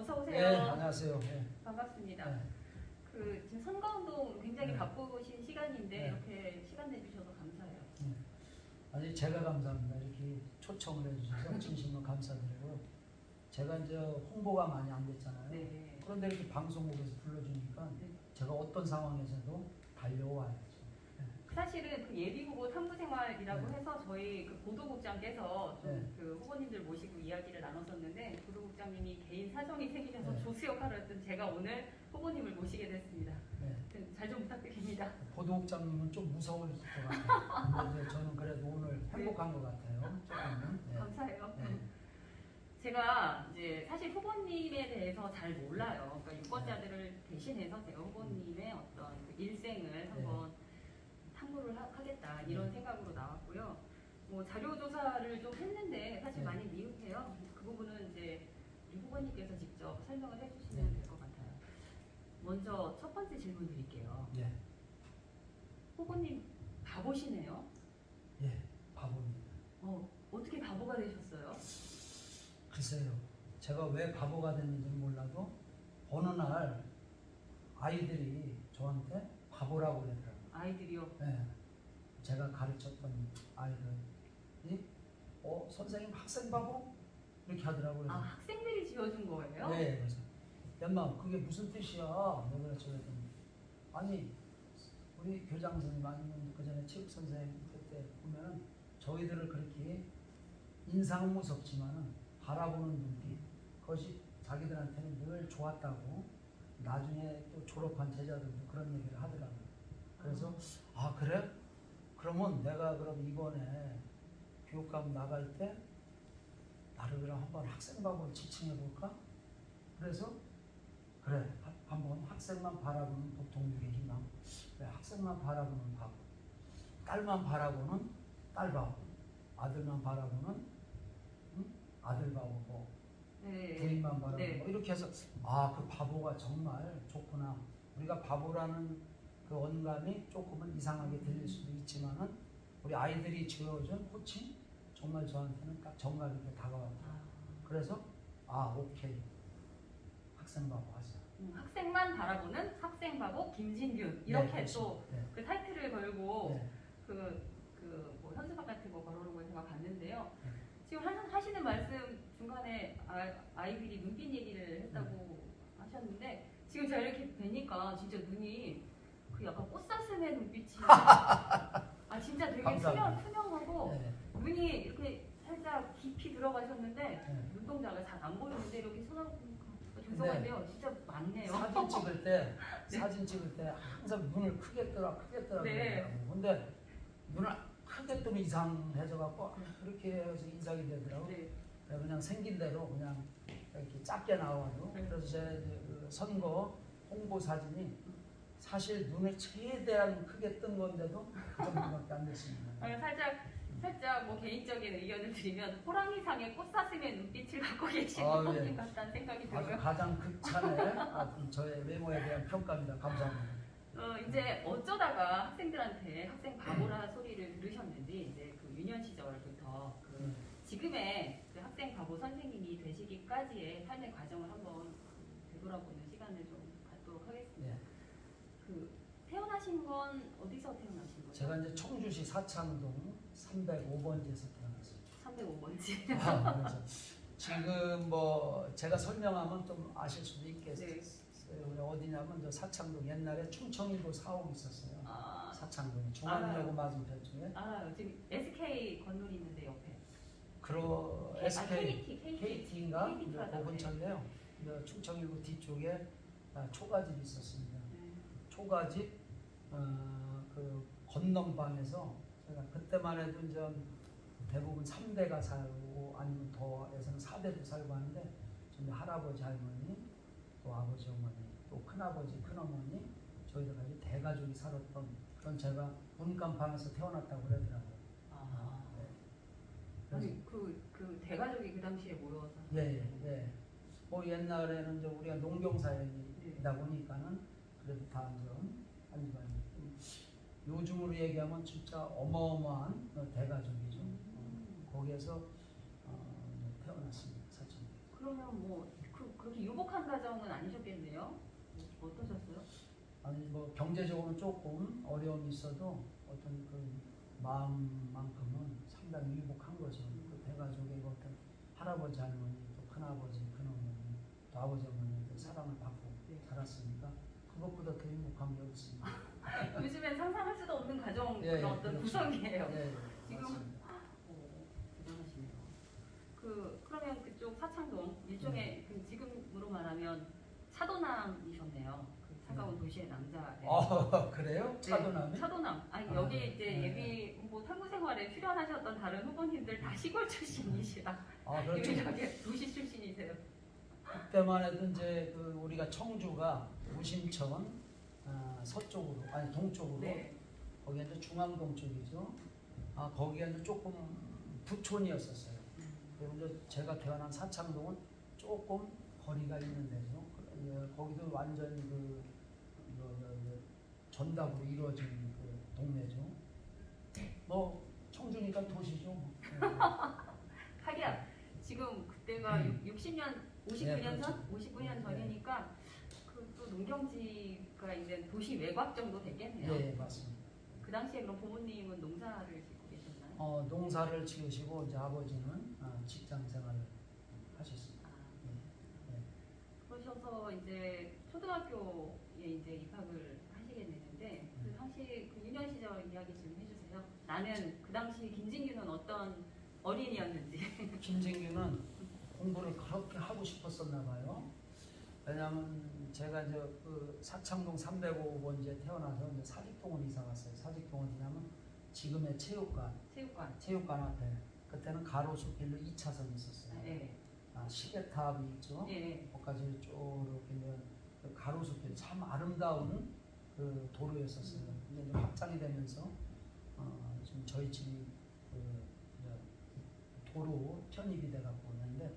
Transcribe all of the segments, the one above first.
어서 오세요. 네, 안녕하세요. 네. 반갑습니다. 네. 지금 선거운동 굉장히 네. 바쁘신 시간인데 네. 이렇게 시간 내주셔서 감사해요. 아니 제가 감사합니다. 이렇게 초청을 해주셔서 진심으로 감사드리고요. 제가 이제 홍보가 많이 안 됐잖아요. 네. 그런데 이렇게 방송국에서 불러주니까 네. 제가 어떤 상황에서도 달려와야죠. 사실은 그 예비후보 탐구생활이라고 네. 해서 저희 그 보도국장께서 좀 네. 그 후보님들 모시고 이야기를 나눴었는데 보도국장님이 개인 사정이 생기셔서 네. 조수 역할을 했던 제가 오늘 후보님을 모시게 됐습니다. 네. 잘 좀 부탁드립니다. 보도국장님은 좀 무서울 것 같아요. 근데 저는 그래도 오늘 행복한 것 같아요. 조금은. 네. 감사해요. 네. 제가 이제 사실 후보님에 대해서 잘 몰라요. 그러니까 유권자들을 대신해서 제가 후보님의 어떤 그 일생을 한번 탐구를 하겠다 이런 생각으로 나왔고요. 뭐 자료 조사를 좀 했는데 사실 네. 많이 미흡해요. 그 부분은 이제 이 후보님께서 직접 설명을 해주시면 될 것 같아요. 먼저 첫 번째 질문 드릴게요. 예, 후보님 바보시네요. 예, 바보입니다. 어떻게 바보가 되셨어요? 글쎄요, 제가 왜 바보가 됐는지 몰라도 어느 날 아이들이 저한테 바보라고 그러더라고요. 아이들이요. 네, 제가 가르쳤던 아이들이 선생님 학생 바보? 이렇게 하더라고요. 아, 학생들이 지어준 거예요? 네, 그래서 엄마 그게 무슨 뜻이야? 뭐 그랬죠. 그랬더니 아니 우리 교장 선생님 아니면 그 전에 체육 선생님 그때 보면은 저희들을 그렇게 인상은 무섭지만은 바라보는 눈빛 그것이 자기들한테는 늘 좋았다고 나중에 또 졸업한 제자들도 그런 얘기를 하더라고요. 그래서 아 그래? 그러면 내가 그럼 이번에 교육감 나갈 때 나를 그럼 한번 학생밥을 지칭해 볼까? 그래서 그래 한번 학생만 바라보는 보통육의 희망, 그래, 학생만 바라보는 밥, 딸만 바라보는 딸밥, 아들만 바라보는 아들 바보고 네. 부인만 바라보고 네. 이렇게 해서 그 바보가 정말 좋구나. 우리가 바보라는 그 언감이 조금은 이상하게 들릴 수도 있지만은 우리 아이들이 지어준 호칭 정말 저한테는 딱 정말 이렇게 다가왔다. 그래서 오케이 학생 바보 하자. 학생만 바라보는 학생 바보 김진균 이렇게 네, 또 그 네. 타이틀을 걸고 네. 뭐 현수막 같은 거 걸어놓은 제가 봤는데요. 네. 지금 하시는 말씀 중간에 아이들이 눈빛 얘기를 했다고 하셨는데 지금 제가 이렇게 뵈니까 진짜 눈이 그 약간 꽃사슴의 눈빛이 진짜 되게 감사합니다. 투명하고 네. 눈이 이렇게 살짝 깊이 들어가셨는데 네. 눈동자가 잘 안 보이는데 이렇게 손하고 죄송한데요. 진짜 많네요. 사진 찍을 때 항상 눈을 크게 뜨라 네. 그러더라고요. 근데 눈을 크게 뜨면 이상해져 갖고 그렇게 해서 인상이 되더라고요. 네. 그냥 생긴 대로 그냥 이렇게 작게 나와도 그래서 제 그 선거 홍보 사진이 사실 눈을 최대한 크게 뜬 건데도 그 정도밖에 안 됐습니다. 살짝 뭐 개인적인 의견을 드리면 호랑이상의 꽃사슴의 눈빛을 갖고 계신 예. 후보님 같다는 생각이 아주 들고요. 가장 극찬의 저의 외모에 대한 평가입니다. 감사합니다. 이제 어쩌다가 학생들한테 학생 바보라 소리를 들으셨는지 이제 그 유년 시절부터 지금의 그 학생 바보 선생님이 되시기까지의 삶의 과정을 한번 되돌아보는 시간을 좀 갖도록 하겠습니다. 네. 태어나신 건 어디서 태어나신 거예요? 제가 이제 청주시 사창동 305번지에서 태어났습니다. 305번지. 그래서 지금 뭐 제가 설명하면 좀 아실 수도 있겠어요. 네. 어디냐면 저 사창동 옛날에 충청일보 사옥이 있었어요. 사창동에 알아요. 중앙여고 맞은편 쪽에. 알아요. 지금 SK 건물이 있는데 옆에. KT인가? KT 그 근처인데요. 충청일보 뒤쪽에 초가집이 있었습니다. 초가집 그 건넌방에서 제가 그때만 해도 이제 대부분 3대가 살고 아니면 더해서는 4대도 살고 하는데 저희 할아버지 할머니 또 아버지 어머니 또 큰아버지 큰어머니 저희들까지 대가족이 살았던 그런 제가 문간방에서 태어났다고 그러더라고요. 네. 아니 그 대가족이 그 당시에 모여서. 예. 뭐 옛날에는 이제 우리가 농경사회이다 보니까는 그래도 다 이제 한집안이. 요즘으로 얘기하면 진짜 어마어마한 대가족이죠. 거기에서 태어났습니다. 사촌. 그러면 뭐 그렇게 유복한 과정은 아니셨겠네요. 어떠셨어요? 아니 뭐 경제적으로는 조금 어려움이 있어도 어떤 그 마음만큼은 상당히 유복한 거죠. 그 대가족의 그 어떤 할아버지 할머니 또 큰아버지 큰어머니 또 아버지 어머니한테 사랑을 받고 네. 자랐으니까 그것보다 더 행복한 게 없습니다. 요즘엔 상상할 수도 없는 가정 예, 그런 어떤 그렇죠. 구성이에요. 네, 지금 맞습니다. 대단하시네요. 그러면 그쪽 사창동 일종의 그 지금으로 말하면 차도남이셨네요. 그 차가운 도시의 남자래. 그래요? 차도남이? 차도남. 아니 아, 여기 네. 이제 네. 예비 후보 탈구 생활에 출연하셨던 다른 후보님들 다 시골 출신이시라. 그렇죠. 유일하게 도시 출신이세요. 그때만 해도 이제 그 우리가 청주가 무심천 서쪽으로 아니 동쪽으로 네. 거기가 이제 중앙동 쪽이죠. 거기가 이제 조금 부촌이었었어요. 그리고 이제 제가 태어난 사창동은 조금 거리가 있는 데죠. 거기도 완전히 전답으로 이루어진 그 동네죠. 뭐 청주니까 도시죠. 뭐. 하기야 지금 그때가 60년, 59년 네, 그렇죠. 전? 59년 전이니까 그 또 농경지가 있는 도시 외곽 정도 됐겠네요. 네, 맞습니다. 그 당시에 그럼 부모님은 농사를 짓고 계셨나요? 농사를 지으시고 이제 아버지는 직장 생활을 하셨습니다. 네. 그러셔서 이제 초등학교에 이제 입학을 하시게 되는데 그 당시 그 유년 시절 이야기 좀 해주세요. 나는 그 당시 김진규는 어떤 어린이였는지. 김진규는 공부를 그렇게 하고 싶었었나 봐요. 왜냐하면 제가 이제 그 사창동 305번지에 태어나서 이제 사직동을 이사 갔어요. 사직동 어디냐면 지금의 체육관 앞에 그때는 가로수길로 2차선이 있었어요. 네. 시계탑이 있죠. 네. 거기까지 쭉 이렇게 그 가로수길 참 아름다운 그 도로였었어요. 근데 이제 확장이 되면서 지금 저희 집이 그 도로 편입이 돼갖고 오는데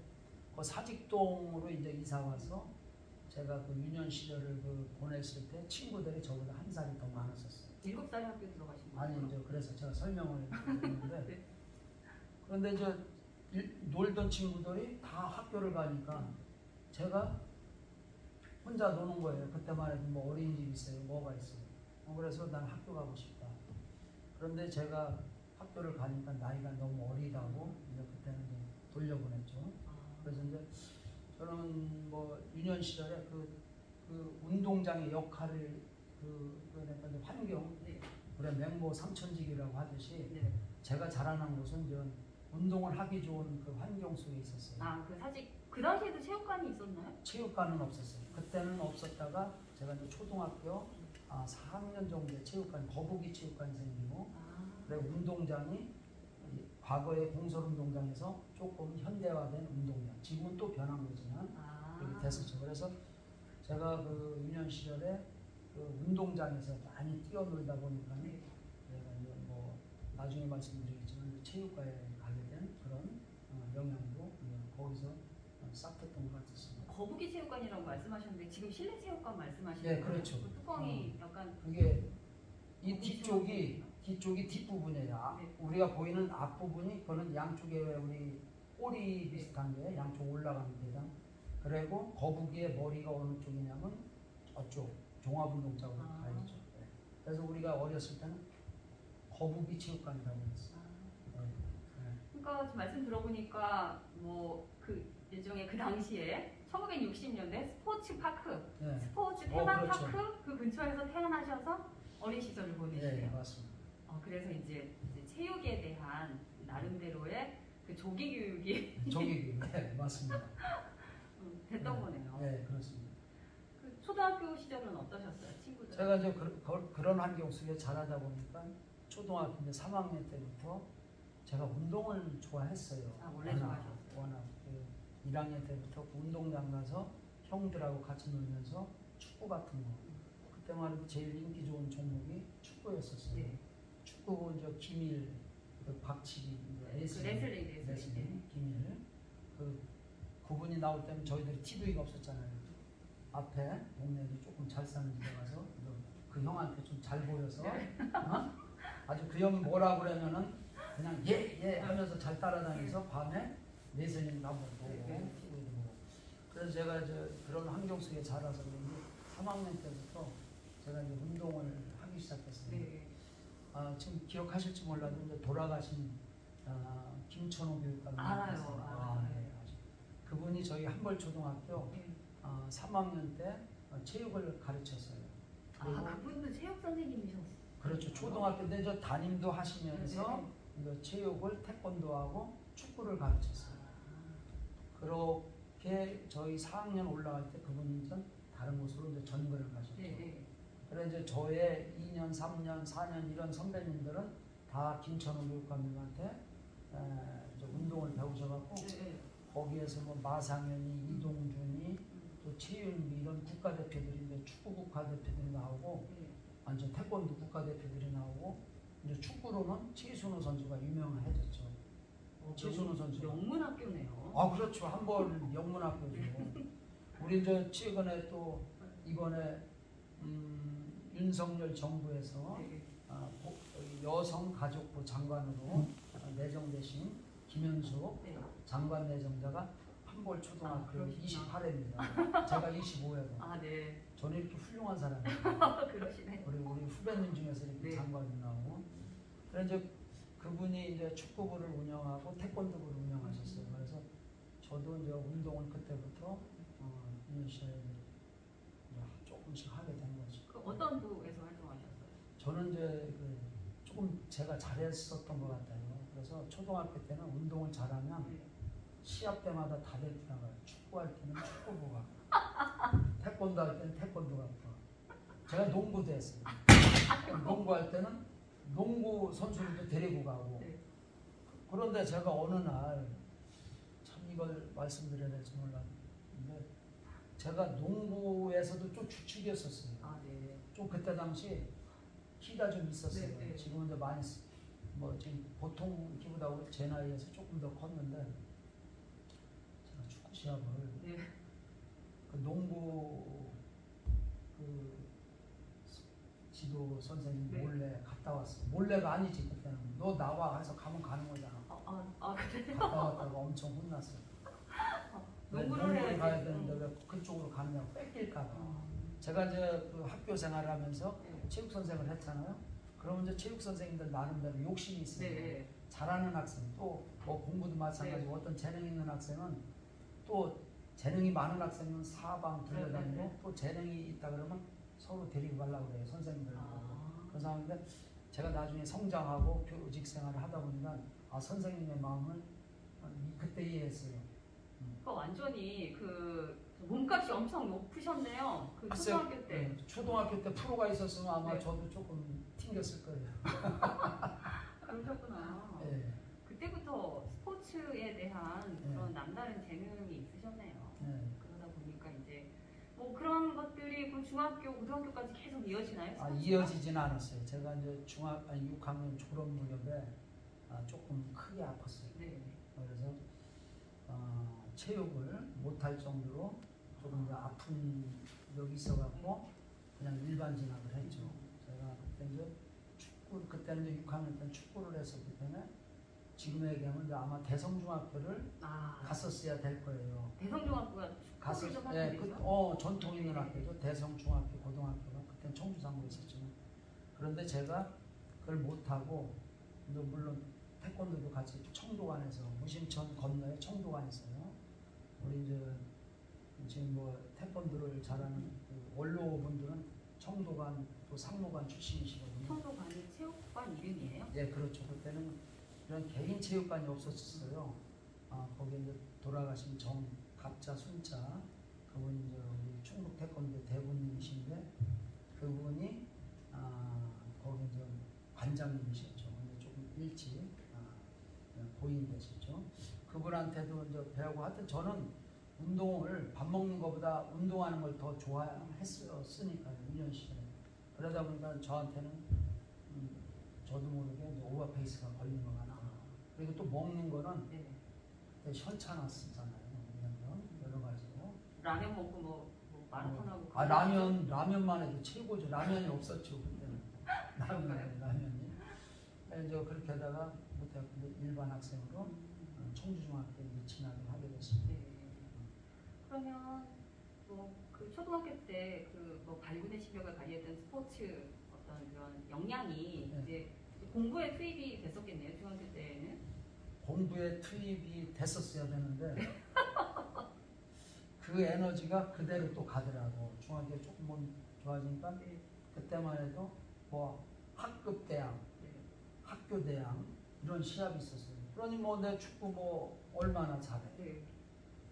그 사직동으로 이제 이사 와서 제가 그 유년 시절을 그 보냈을 때 친구들이 저보다 한 살이 더 많았었어요. 7살에 학교 들어가신 거예요? 아니 이제 그래서 제가 설명을 드리는데 네. 그런데 이제 놀던 친구들이 다 학교를 가니까 제가 혼자 노는 거예요. 그때만 해도 뭐 어린이집 있어요. 뭐가 있어요. 그래서 난 학교 가고 싶다. 그런데 제가 학교를 가니까 나이가 너무 어리다고 이제 그때는 이제 돌려보냈죠. 그래서 이제 저는 뭐 유년 시절에 그 운동장의 역할을 그러니까 이제 환경 네. 우리 맹모 삼천지기라고 하듯이 네. 제가 자라난 곳은 이제 운동을 하기 좋은 그 환경 속에 있었어요. 그 사실 그 당시에도 체육관이 있었나요? 체육관은 없었어요. 그때는 없었다가 제가 이제 초등학교 4학년 정도에 체육관 거북이 체육관이 생기고 그리고 운동장이 과거의 공설운동장에서 조금 현대화된 운동장. 지금은 또 변한 거지만 그렇게 됐었죠. 그래서 제가 그 유년 시절에 그 운동장에서 많이 뛰어놀다 보니까 네. 제가 이제 뭐 나중에 말씀드리겠지만 체육과에 가게 된 그런 영향도 거기서 싹 했던 것 같았습니다. 거북이 체육관이라고 말씀하셨는데 지금 실내 체육관 말씀하시는 네, 거예요? 그렇죠. 그 뚜껑이 약간 그게 이 거북이 뒤쪽이 뒷부분이에요. 네. 우리가 보이는 앞부분이 그거는 양쪽에 우리 꼬리 비슷한 게 양쪽 올라가는 대장. 그리고 거북이의 머리가 어느 쪽이냐면 저쪽 종합운동장으로 가 있죠. 네. 그래서 우리가 어렸을 때는 거북이 체육관이라고 했어요. 그러니까 지금 말씀 들어보니까 뭐 그 일종의 그 당시에 1960년대 스포츠 파크, 네. 스포츠 테마파크 그렇죠. 그 근처에서 태어나셔서 어린 시절을 네, 보내시네요. 맞습니다. 그래서 이제 체육에 대한 나름대로의 그 조기 교육이 조기 네, 맞습니다. 됐던 거네요. 네, 그렇습니다. 그 초등학교 시절은 어떠셨어요, 친구들? 제가 이제 그런 환경 속에 자라다 보니까 초등학교 이제 3학년 때부터 제가 운동을 좋아했어요. 원래 좋아하셨어요? 워낙 1학년 때부터 운동장 가서 형들하고 같이 놀면서 축구 같은 거. 그때만 해도 제일 인기 좋은 종목이 축구였었어요. 네. 축구 이제 김일, 박치기, 레슬링, 김일. 그분이 나올 때는 저희들이 TV가 없었잖아요. 앞에 동네들이 조금 잘 사는 집에 가서 그 형한테 좀 잘 보여서 아주 그 형이 뭐라 그러면은 그냥 예 하면서 잘 따라다니면서 밤에 레슬링 한번 보고 TV도 보고 그래서 제가 이제 그런 환경 속에 자라서 그런지 3학년 때부터 제가 이제 운동을 하기 시작했어요. 네. 지금 기억하실지 몰라도 이제 돌아가신 김천호 교육감님 알아요. 계세요. 알아요. 네. 그분이 저희 한벌초등학교 네. 3학년 때 체육을 가르쳤어요. 그리고 그분도 체육 선생님이셨어요. 그렇죠. 초등학교 때 저 담임도 하시면서 네. 이제 체육을 태권도하고 축구를 가르쳤어요. 그렇게 저희 4학년 올라갈 때 그분이 이제 다른 곳으로 이제 전근을 가셨죠. 네. 그래 이제 저의 2년, 3년, 4년 이런 선배님들은 다 김천호 교육감님한테 이제 운동을 배우셔갖고 네. 거기에서 뭐 마상현이, 이동준이 또 최윤비 이런 국가대표들이 이제 축구 국가대표들이 나오고 네. 완전 태권도 국가대표들이 나오고 이제 축구로는 최순호 선수가 유명해졌죠. 최순호 선수. 명문학교네요. 그렇죠. 한벌 명문학교죠. 우리 이제 최근에 또 이번에 윤석열 정부에서 네. 여성가족부 장관으로 내정되신 김현숙 네. 장관 내정자가 한벌 초등학교 그러시구나. 28회입니다. 제가 25회고. 네. 저는 이렇게 훌륭한 사람이에요. 그러시네. 우리 후배님 중에서 이렇게 네. 장관이 나오고. 그래서 이제 그분이 이제 축구부를 운영하고 태권도부를 운영하셨어요. 그래서 저도 이제 운동을 그때부터 이니셜 조금씩 하게 된 거죠. 어떤 부에서 활동하셨어요? 저는 이제 조금 제가 잘했었던 것 같아요. 그래서 초등학교 때는 운동을 잘하면 네. 시합 때마다 다 데리고 나가요. 축구할 때는 축구부가, 태권도 할 때는 태권도가. 제가 농구도 했어요. 농구할 때는 농구 선수들도 데리고 가고. 네. 그런데 제가 어느 날 참 이걸 말씀드려야 될지 몰랐는데 제가 농구에서도 좀 주축이었었어요. 네. 좀 그때 당시 키가 좀 있었어요. 네, 네. 지금은 이제 많이 지금 보통 키보다 제 나이에서 조금 더 컸는데 제가 축구 시합을 네. 그 농구 그 지도 선생님 네. 몰래 갔다 왔어요. 몰래가 아니지 그때는. 너 나와 해서 가면 가는 거잖아. 그래요? 갔다 왔다가 엄청 혼났어요. 농구를 가야 해야지. 되는데 왜 그쪽으로 가느냐고 뺏길까봐. 제가 이제 그 학교 생활을 하면서 네. 체육 선생을 했잖아요. 그러면 이제 체육 선생님들 나름대로 욕심이 있어요. 네. 잘하는 학생 또 뭐 공부도 마찬가지고 네. 어떤 재능 있는 학생은 또 재능이 많은 학생은 사방 들려다니고 네. 또 재능이 있다 그러면 서로 데리고 가려고 그래요. 선생님들. 그런 상황인데 제가 나중에 성장하고 교직 생활을 하다 보니까 선생님의 마음을 그때 이해했어요. 그러니까 완전히 그 몸값이 엄청 높으셨네요. 그 글쎄요, 초등학교 때. 네, 초등학교 때 프로가 있었으면 아마 네. 저도 조금 튕겼을 거예요. 그러셨구나. 네, 그때부터 스포츠에 대한 네. 그런 남다른 재능이 있으셨네요. 네. 그러다 보니까 이제 뭐 그런 것들이 그 중학교, 고등학교까지 계속 이어지나요? 스포츠가? 이어지진 않았어요. 제가 이제 6학년 졸업 무렵에 조금 크게 아팠어요. 네. 그래서 체육을 못할 정도로 조금 이제 아픈 적이 있어갖고 그냥 일반 진학을 했죠. 제가 그때 이제 그때는 이제 6학년 때 축구를 했었기 때문에 지금에 얘기하면 이제 아마 대성중학교를 갔었어야 될 거예요. 대성중학교가 축구를 좀 하는 데죠? 전통 있는 학교죠. 대성중학교, 고등학교가 그때 청주상구에 있었지만 그런데 제가 그걸 못하고 물론 태권도도 같이 청도관에서 무심천 건너에 청도관 있어요. 우리 이제 지금 뭐 태권도를 잘하는 그 원로 분들은 청도관 또 상무관 출신이시거든요. 청도관이 체육관 이름이에요? 네, 그렇죠. 그때는 이런 개인 체육관이 없었어요. 거기 이제 돌아가신 정갑자 순자 그분이 이제 우리 충북 태권도 대부님이신데 그분이 거기 이제 관장님이셨죠. 근데 조금 일찍 고인되셨죠. 그분한테도 이제 배우고 하여튼 저는 운동을 밥 먹는 것보다 운동하는 걸 더 좋아했으니까요. 1년 시절에. 그러다 보니까 저한테는 저도 모르게 이제 오버페이스가 걸린 것 같아요. 그리고 또 먹는 거는 네. 그때 현찬았었잖아요. 여러 가지로. 라면 먹고 뭐 마라톤하고. 라면만 해도 최고죠. 라면이 없었죠 그때는. 라면이. 그래서 그렇게 하다가 일반 학생으로 청주중학교에 진학을 하게 됐습니다. 네. 그러면 뭐 그 초등학교 때 그 뭐 발군의 실력을 발휘했던 스포츠 어떤 그런 역량이 네. 이제 공부에 투입이 됐었겠네요. 중학교 때는. 공부에 투입이 됐었어야 되는데 그 에너지가 그대로 또 가더라고. 중학교 조금 좋아지니까 네. 그때만 해도 뭐 학급 대항, 네. 학교 대항 이런 시합이 있었어요. 그러니 뭐 내 축구 뭐 얼마나 잘해. 네.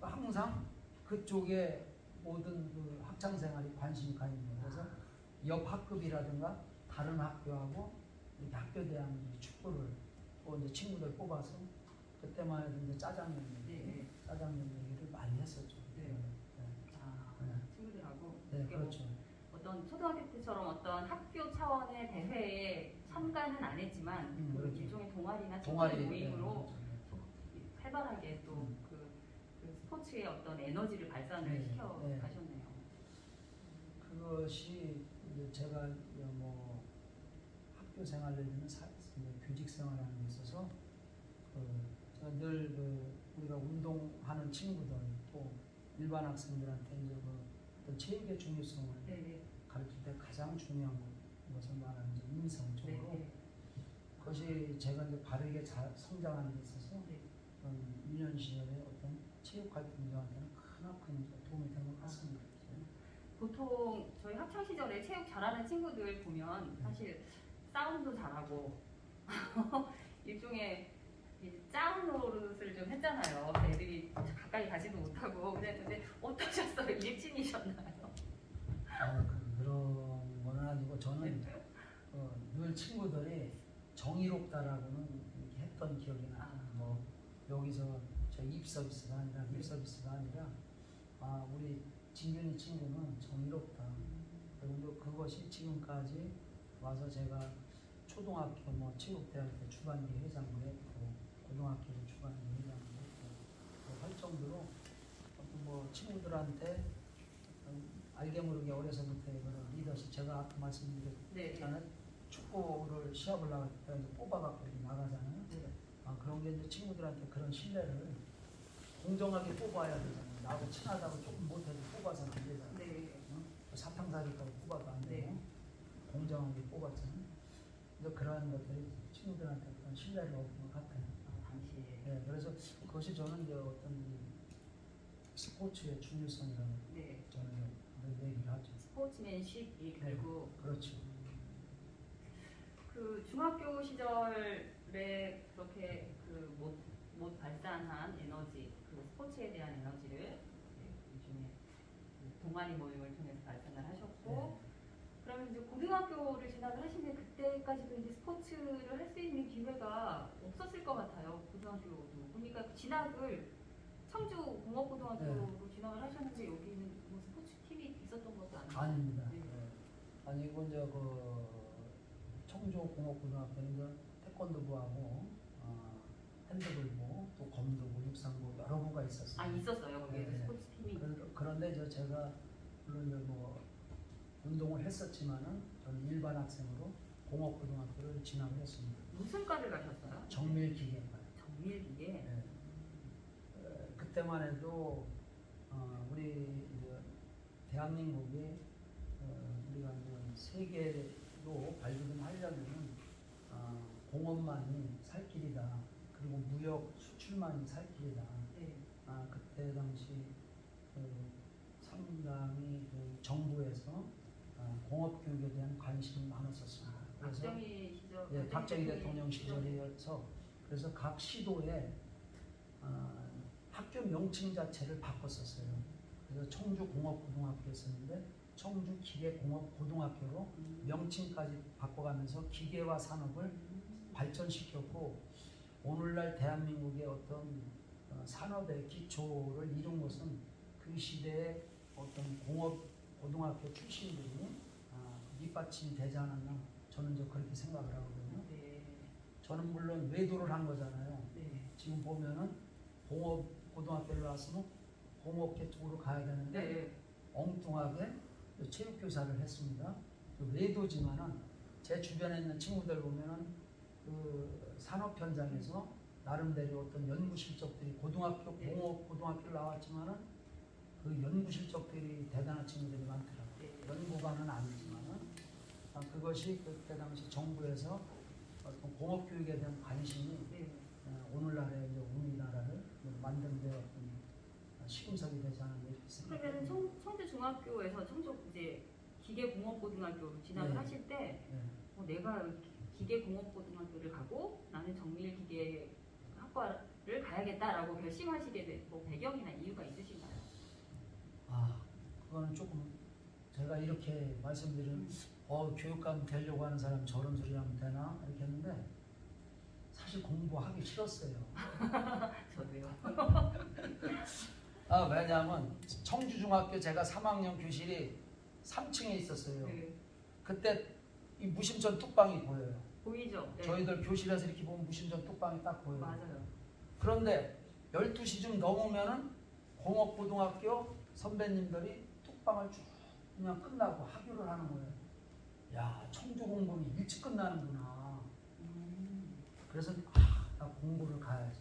항상 그쪽에 모든 그 학창 생활이 관심이 가 있는 거예요. 그래서 옆 학급이라든가 다른 학교하고 이렇게 학교 대항 축구를 또 이제 친구들 뽑아서 그때만 해도 이제 네. 짜장면 얘기를 많이 했었죠. 네. 네. 아, 네. 친구들하고 네, 이렇게 뭐 그렇죠. 어떤 초등학교 때처럼 어떤 학교 차원의 대회에 참가는 안 했지만 그 그렇죠. 일종의 동아리나 동아리 친구들 모임으로 네, 활발하게 또 그 스포츠의 어떤 에너지를 발산을 네, 시켜 네. 가셨네요. 그것이 이제 제가 뭐 학교 생활에는 교직 생활하는 데 있어서 늘 우리가 운동하는 친구들 또 일반 학생들한테 이제 어떤 체육의 중요성을 네. 가르칠 때 가장 중요한 것을 말하는 이제 인성적으로 네. 그것이 제가 이제 바르게 잘 성장하는 데 있어서 네. 유년 시절에 어떤 체육 활동이 저한테는 큰 도움이 된 것 같습니다. 보통 저희 학창 시절에 체육 잘하는 친구들 보면 사실 싸움도 잘하고 일종의 짱 노릇을 좀 했잖아요. 애들이 가까이 가지도 못하고 그랬는데 어떠셨어요? 일진이셨나요? 그런 거는 아니고 저는 늘 친구들이 정의롭다라고는 이렇게 했던 기억이 나요. 뭐 여기서 저 입서비스가 아니라 립서비스가 아니라 우리 진균이 친구는 정의롭다. 그리고 그것이 지금까지 와서 제가 초등학교 뭐 체육대회 때 주반기 회장도 했고 고등학교도 주반기 회장도 했고 할 정도로 뭐 친구들한테 알게 모르게 어려서부터 그런 리더십 제가 아까 말씀드렸잖아요. 네. 축구를 시합을 나갈 때 뽑아갖고 나가잖아요. 네. 그런 게 이제 친구들한테 그런 신뢰를 공정하게 뽑아야 되잖아요. 나하고 친하다고 조금 못해도 뽑아서는 안 되잖아요. 네. 사탕사리까지 뽑아도 안 되고 네. 공정하게 뽑았잖아요. 그래서 그러한 것들이 친구들한테 그런 신뢰를 얻은 것 같아요. 당시에. 네, 그래서 그것이 저는 이제 어떤 이 스포츠의 중요성이라고 네. 저는 늘 얘기를 하죠. 스포츠맨십이 결국 그렇죠. 그 중학교 시절에 그렇게 그 못 발산한 에너지, 그 스포츠에 대한 에너지를 요즘에 동아리 모임을 통해서 발산을 하셨고, 그러면 이제 고등학교를 진학을 하시는데 그때까지도 이제 스포츠를 할 수 있는 기회가 없었을 것 같아요. 고등학교도. 그러니까 진학을 청주공업고등학교로 진학을 하셨는데 여기는 뭐 스포츠 팀이 있었던 것도 아니고. 아닙니다. 네. 아니고 이제 그 청주공업고등학교는 이제 태권도부하고 핸드볼부 또 검도부, 육상부 여러 부가 있었어요. 있었어요. 거기에도 네. 스포츠 팀이. 그런데 제가 물론 이제 뭐 운동을 했었지만은 저는 일반 학생으로 공업고등학교를 진학을 했습니다. 무슨 과를 가셨어요? 정밀기계과요. 정밀기계. 네. 그때만 해도 우리 이제 대한민국이 우리가 이제 세계로 발돋움하려면은 공업만이 살 길이다. 그리고 무역 수출만이 살 길이다. 네. 그때 당시 상당히 그 정부에서 공업 교육에 대한 관심이 많았었습니다. 그래서 박정희 시절. 예, 박정희 대통령 시절이어서 그래서 각 시도에 학교 명칭 자체를 바꿨었어요. 그래서 청주공업고등학교였었는데 청주기계공업고등학교로 명칭까지 바꿔가면서 기계화 산업을 발전시켰고 오늘날 대한민국의 어떤 산업의 기초를 이룬 것은 그 시대의 어떤 공업고등학교 출신들이 밑받침이 되지 않았나 저는 그렇게 생각을 하거든요. 네. 저는 물론 외도를 한 거잖아요. 네. 지금 보면은 공업고등학교를 나왔으면 공업계 쪽으로 가야 되는데 네. 엉뚱하게 체육교사를 했습니다. 외도지만은 제 주변에 있는 친구들 보면은 그 산업 현장에서 나름대로 어떤 연구 실적들이 공업고등학교를 나왔지만은 그 연구 실적들이 대단한 친구들이 많더라고요. 네. 연구관은 아니지만은 그것이 그때 당시 정부에서 어떤 공업 교육에 대한 관심이 네. 오늘날의 이제 우리나라를 만드는 데 어떤 시금석이 되지 않았나 이렇게 그러면 생각합니다. 청주 중학교에서 청주 이제 기계공업고등학교로 진학을 네. 하실 때 네. 내가 기계공업고등학교를 가고 나는 정밀기계학과를 가야겠다라고 결심하시게 된 뭐 배경이나 이유가 있으신가요? 그거는 조금 제가 이렇게 말씀드리면 교육감 되려고 하는 사람 저런 소리 하면 되나 이렇게 했는데 사실 공부하기 싫었어요. 저도요. 왜냐하면 청주중학교 제가 3학년 교실이 3층에 있었어요. 네. 그때 이 무심전 뚝방이 보여요. 보이죠? 네. 저희들 교실에서 이렇게 보면 무심전 뚝방이 딱 보여요. 맞아요. 그런데 12시쯤 넘으면은 공업고등학교 선배님들이 뚝방을 쭉 그냥 끝나고 하교를 하는 거예요. 야, 청주 공부는 일찍 끝나는구나. 그래서 나 공부를 가야지.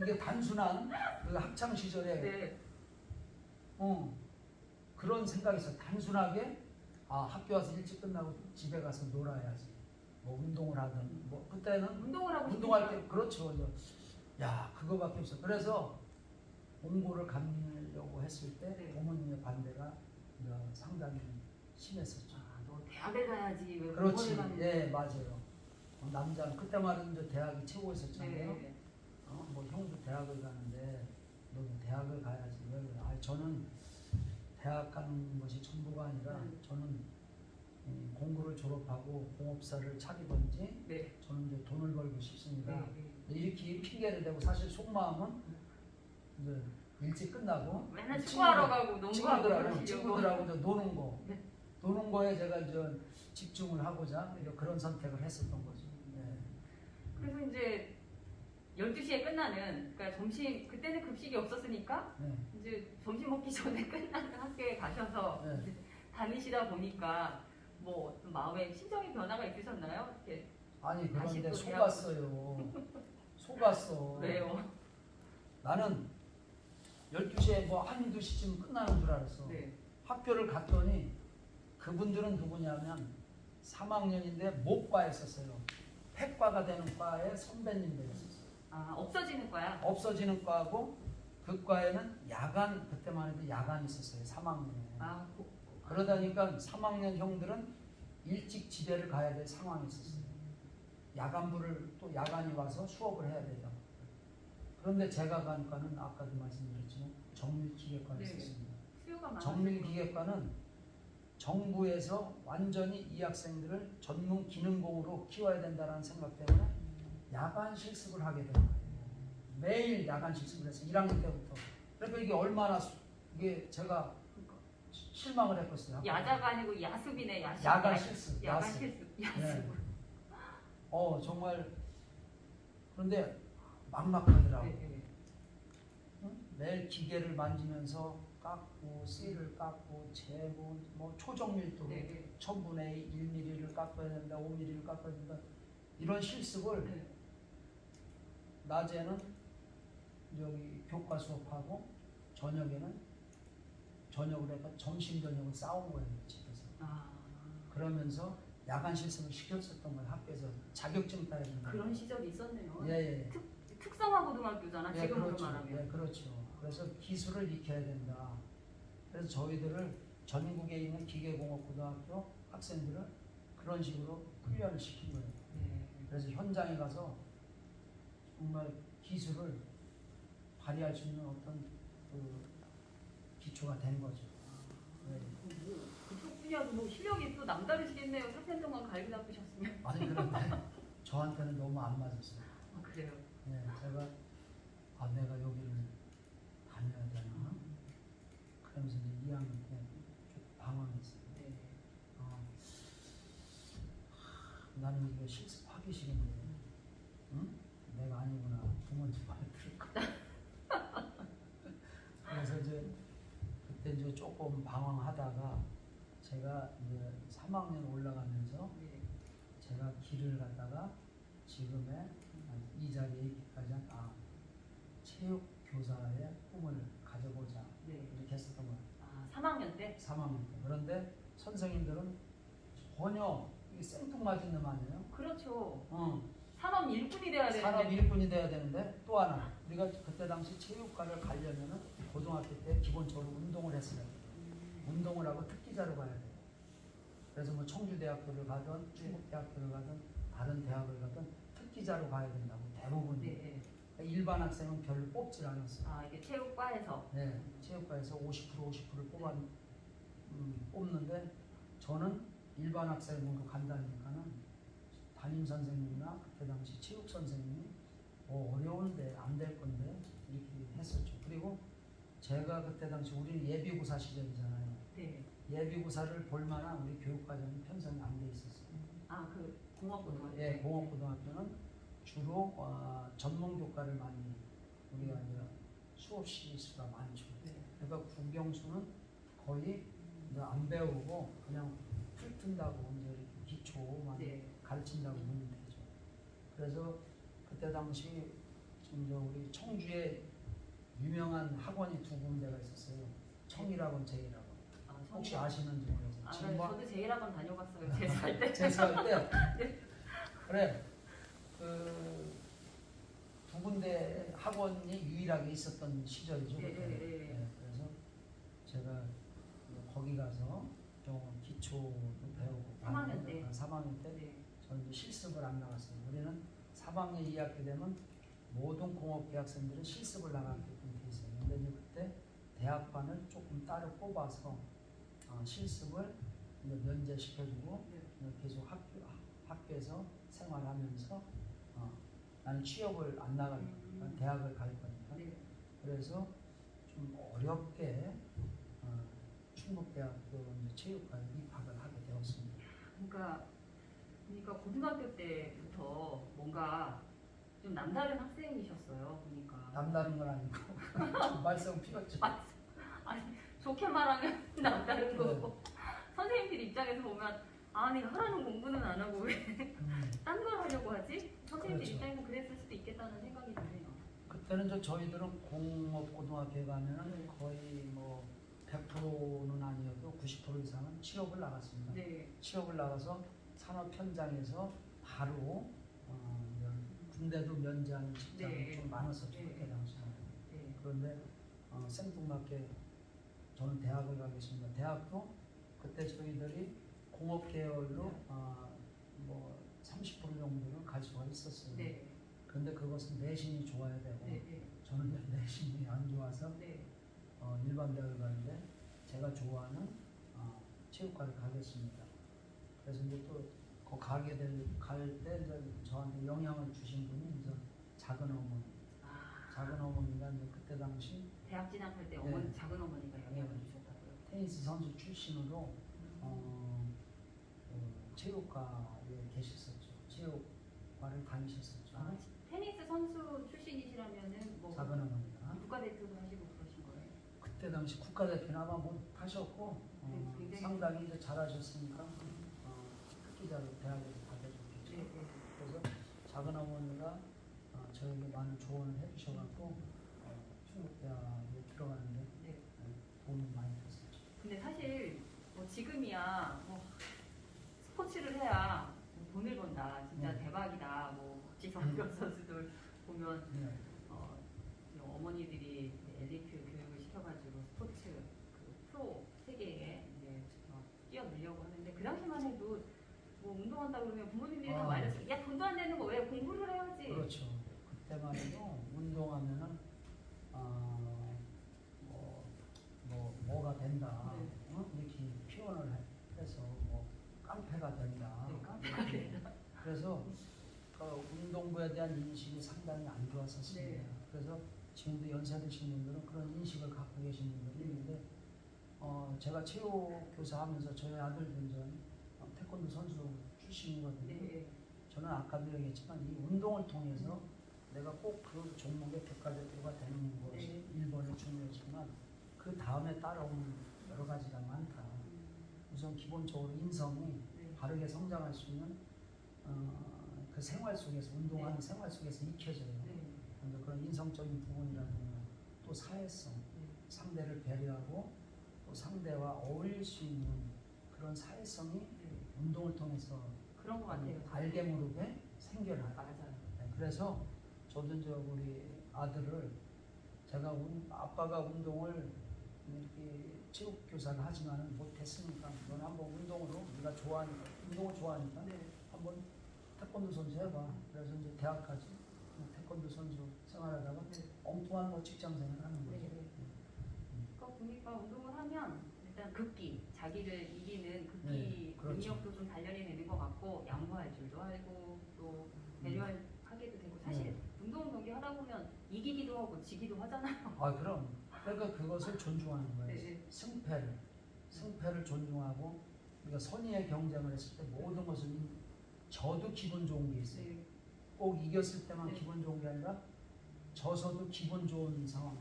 이게 단순한 그 학창 시절에 네. 그런 생각이 있어요. 단순하게 학교 와서 일찍 끝나고 집에 가서 놀아야지. 뭐 운동을 하든 뭐 그때는 운동을 하고 운동할 때 그렇죠. 야, 그거밖에 없어. 그래서 공부를 가려고 했을 때 네. 부모님의 반대가 상당히 심했었죠. 너 대학을 가야지 왜 그렇지. 공부를 가는 예, 맞아요. 남자는 그때만 해도 대학이 최고였었잖아요. 네. 뭐 형도 대학을 가는데 너도 대학을 가야지. 왜 그래? 저는 대학 가는 것이 전부가 아니라 저는 공부를 졸업하고 공업사를 차리든지 네. 저는 이제 돈을 벌고 싶습니다. 네. 이렇게 핑계를 대고 사실 속마음은 이제 일찍 끝나고 맨날 축구하러 가고 농구하고 그러시려고. 친구들하고 이제 노는 거, 네. 노는 거에 제가 이제 집중을 하고자 그런 선택을 했었던 거죠. 네. 그래서 이제 12시에 끝나는 그러니까 점심 그때는 급식이 없었으니까 네. 이제 점심 먹기 전에 끝나는 학교에 가셔서 네. 이제 다니시다 보니까 뭐 어떤 마음에 심정의 변화가 있으셨나요? 이렇게 아니 다시 그런데 또 속았어요. 속았어. 왜요? 나는 12시에 뭐 한두 시쯤 끝나는 줄 알았어. 네. 학교를 갔더니 그분들은 누구냐면 3학년인데 목과에 있었어요. 핵과가 되는 과의 선배님들이었어요. 없어지는 거야? 없어지는 과고 그 과에는 야간, 그때만 해도 야간이 있었어요. 3학년에. 그러다니까 3학년 형들은 일찍 집에를 가야 될 상황이 있었어요. 야간부를 또 야간이 와서 수업을 해야 돼요. 그런데 제가 간 과는 아까도 말씀드렸지만 정밀기계과에 네. 있었습니다. 수요가 많아서 정밀기계과는 정부에서 완전히 이 학생들을 전문 기능공으로 키워야 된다는 생각 때문에 야간 실습을 하게 된 거예요. 매일 야간 실습을 해서 1학년 때부터. 그러니까 이게 얼마나 이게 제가 실망을 했겠어요. 야자가 아니고 야습이네. 야습. 야간 실습. 야간 야습. 실습. 야습. 네. 정말 그런데 막막하더라고. 네. 응? 매일 기계를 만지면서 깎고 실을 깎고 재고 뭐 초정밀도로 네. 1000분의 1mm를 깎아야 된다, 5mm를 깎아야 된다 이런 실습을 네. 낮에는 여기 교과 수업하고 저녁에는 저녁을 해서 점심 저녁을 싸운 거예요 집에서. 그러면서 야간 실습을 시켰었던 거예요 학교에서 자격증 따야 된다. 그런 시절이 있었네요. 예. 특성화 고등학교잖아. 지금으로 그렇죠. 말하면. 예, 그렇죠. 그래서 기술을 익혀야 된다. 그래서 저희들을 전국에 있는 기계공업고등학교 학생들을 그런 식으로 훈련을 시킨 거예요. 네. 그래서 현장에 가서 정말 기술을 발휘할 수 있는 어떤 그 기초가 된 거죠. 네. 그쪽 분야도 뭐 실력이 또 남다르시겠네요. 4년 동안 갈기 잡으셨으면. 아니 그런데 저한테는 너무 안 맞았어요. 그래요. 네, 제가 내가 여기를 다녀야 되나? 그러면서 이제 2학년 때 좀 방황했어요. 네. 나는 이거 실습하기 싫은데, 응? 내가 아니구나. 부모님 말 들을 거야. 그래서 이제 그때 이제 조금 방황하다가 제가 이제 3학년 올라가면서 네. 제가 길을 갔다가 지금의 이 자리에 있기까지 한 체육 교사의 꿈을 가져보자 네. 이렇게 했었던 거예요. 3학년 때? 3학년 때. 그런데 선생님들은 전혀 이게 생뚱맞은 놈 아니에요? 그렇죠. 어. 산업 일꾼이 돼야 산업 되는데. 일꾼이 돼야 되는데 또 하나 우리가 그때 당시 체육과를 가려면은 고등학교 때 기본적으로 운동을 했어요. 운동을 하고 특기자로 가야 돼요. 그래서 뭐 청주대학교를 가든 충북대학교를 가든 다른 대학을 가든 특기자로 가야 된다고 대부분. 네. 일반 학생은 별로 뽑질 않았어요. 이게 체육과에서. 네, 체육과에서 50%를 뽑는데 저는 일반 학생으로 간다니까는 담임 선생님이나 그때 당시 체육 선생님이 어려운데 안 될 건데 이렇게 했었죠. 그리고 제가 그때 당시 우리는 예비고사 시절이잖아요. 네. 예비고사를 볼 만한 우리 교육과정이 편성이 안 돼 있었어요. 그 공업고등학교. 예, 공업고등학교는 주로 전문 교과를 많이 우리가 이제 수업 시수가 많죠. 네. 그러니까 국영수는 거의 이제 안 배우고 그냥 풀뜬다고 이제 이렇게 기초만 네. 가르친다고 보면 되죠. 그래서 그때 당시 지금 저 우리 청주에 유명한 학원이 두 군데가 있었어요. 청일학원, 제일학원. 혹시 아시는지 모르겠어요. 네, 저도 제일학원 다녀봤어요. 재수할 때. 재수할 때. 네. 그래. 그 두 군데 학원이 유일하게 있었던 시절이죠. 네, 그때. 네, 네. 그래서 제가 거기 가서 좀 기초도 배우고 3학년 때. 3학년 때 네. 저는 이제 실습을 안 나갔어요. 우리는 3학년 2학기 되면 모든 공업계 학생들은 실습을 나가게끔 돼 있어요. 근데 이제 그때 대학반을 조금 따로 뽑아서 실습을 이제 면제시켜주고 네. 계속 학교에서 생활하면서 나는 취업을 안 나갈 거니까 대학을 갈 거니까 네. 그래서 좀 어렵게 충북대학교 체육과에 입학을 하게 되었습니다. 그러니까 고등학교 때부터 뭔가 좀 남다른 학생이셨어요. 보니까. 남다른 건 아니고 말썽 피웠죠. 아니 좋게 말하면 남다른 거고 선생님들 입장에서 보면 내가 하라는 공부는 안 하고 왜 딴 걸 하려고 하지? 선생님들 그렇죠. 입장에서 그랬을 수도 있겠다는 생각이 드네요. 그때는 저희들은 공업고등학교에 가면은 거의 뭐 100%는 아니어도 90% 이상은 취업을 나갔습니다. 네. 취업을 나가서 산업 현장에서 바로 군대도 면제하는 직장이 네. 좀 많았었죠. 네. 그때 당시에는. 네. 그런데 생뚱맞게 저는 대학을 가겠습니다. 대학도 그때 저희들이 공업 계열로 뭐 30% 정도는 갈 수가 있었어요. 네. 그런데 그것은 내신이 좋아야 되고 네. 저는 내신이 안 좋아서 네. 일반 대학을 가는데 제가 좋아하는 체육과를 가겠습니다. 그래서 이제 또 가게 갈때 이제 저한테 영향을 주신 분이 이제 작은 어머니. 작은 어머니가 이제 그때 당시 대학 진학할 때 네. 작은 어머니가 영향을 네. 주셨다고요. 테니스 선수 출신으로 체육과에 계셨었죠. 체육과를 다니셨었죠. 테니스 선수 출신이시라면은 뭐 작은 어머니가 국가대표도 하시고 그러신 거예요? 그때 당시 국가대표는 아마 못 하셨고 굉장히 상당히 이제 잘하셨으니까 특기자로 대학에서 받아줬겠죠. 네. 그래서 작은 어머니가 저에게 많은 조언을 해주셔갖고 충북대학에 들어가는데 네. 도움이 많이 됐었죠. 근데 사실 뭐 지금이야 뭐 스포츠를 해야 돈을 번다, 진짜 대박이다. 뭐 국지선교 선수들 보면 네. 어머니들이 엘리트 교육을 시켜가지고 스포츠 그 프로 세계에 이제 뛰어들려고 하는데 그 당시만 해도 뭐 운동한다 그러면 부모님들이 다 말렸어요. 야 돈도 안 되는 거 왜 공부를 해야지. 그렇죠. 그때만 해도 운동하면은 뭐가 된다. 이렇게 표현을 해서 뭐 깡패가 된다. 네, 깡패가 된다. 그래서 운동부에 대한 인식이 상당히 안 좋았었습니다. 네. 그래서 지금도 연세 드신 분들은 그런 인식을 갖고 계신 분들이 있는데 제가 체육 교사 하면서 저희 아들도 이제 태권도 선수 출신이거든요. 네. 저는 아까도 얘기했지만 이 운동을 통해서 내가 꼭 그 종목의 국가대표가 되는 것이 1번이 중요하지만 그 다음에 따라오는 여러 가지가 많다. 우선 기본적으로 인성이 바르게 성장할 수 있는 그 생활 속에서 운동하는 생활 속에서 익혀져요. 그래서 그런 인성적인 부분이라든가 또 사회성, 상대를 배려하고 또 상대와 어울릴 수 있는 그런 사회성이 네. 운동을 통해서 그런 것 같아요. 알게 모르게 생겨나요. 맞아요. 네, 그래서 저도 이제 우리 아들을 제가 아빠가 운동을 이렇게 체육 교사를 하지만은 못했으니까 넌 한번 운동으로 네가 좋아하니까 운동을 좋아하니까 네. 한번 태권도 선수 해봐. 그래서 이제 대학까지 태권도 선수 생활하다가 네. 엉뚱한 뭐 직장 생활 하는 거죠. 네. 그러니까 보니까 운동을 하면 일단 극기, 자기를 이기는 극기 네, 그렇죠. 능력도 좀 단련이 되는 것 같고 양보할 줄도 알고 또 배려하게도 되고 사실 네. 운동 경기 하다 보면 이기기도 하고 지기도 하잖아요. 아 그럼 그러니까 그것을 존중하는 거예요. 네. 승패를 존중하고 우리가 선의의 경쟁을 했을 때 모든 것을 저도 기분 좋은 게 있어요. 네. 꼭 이겼을 때만 네. 기분 좋은 게 아니라 져서도 기분 좋은 상황.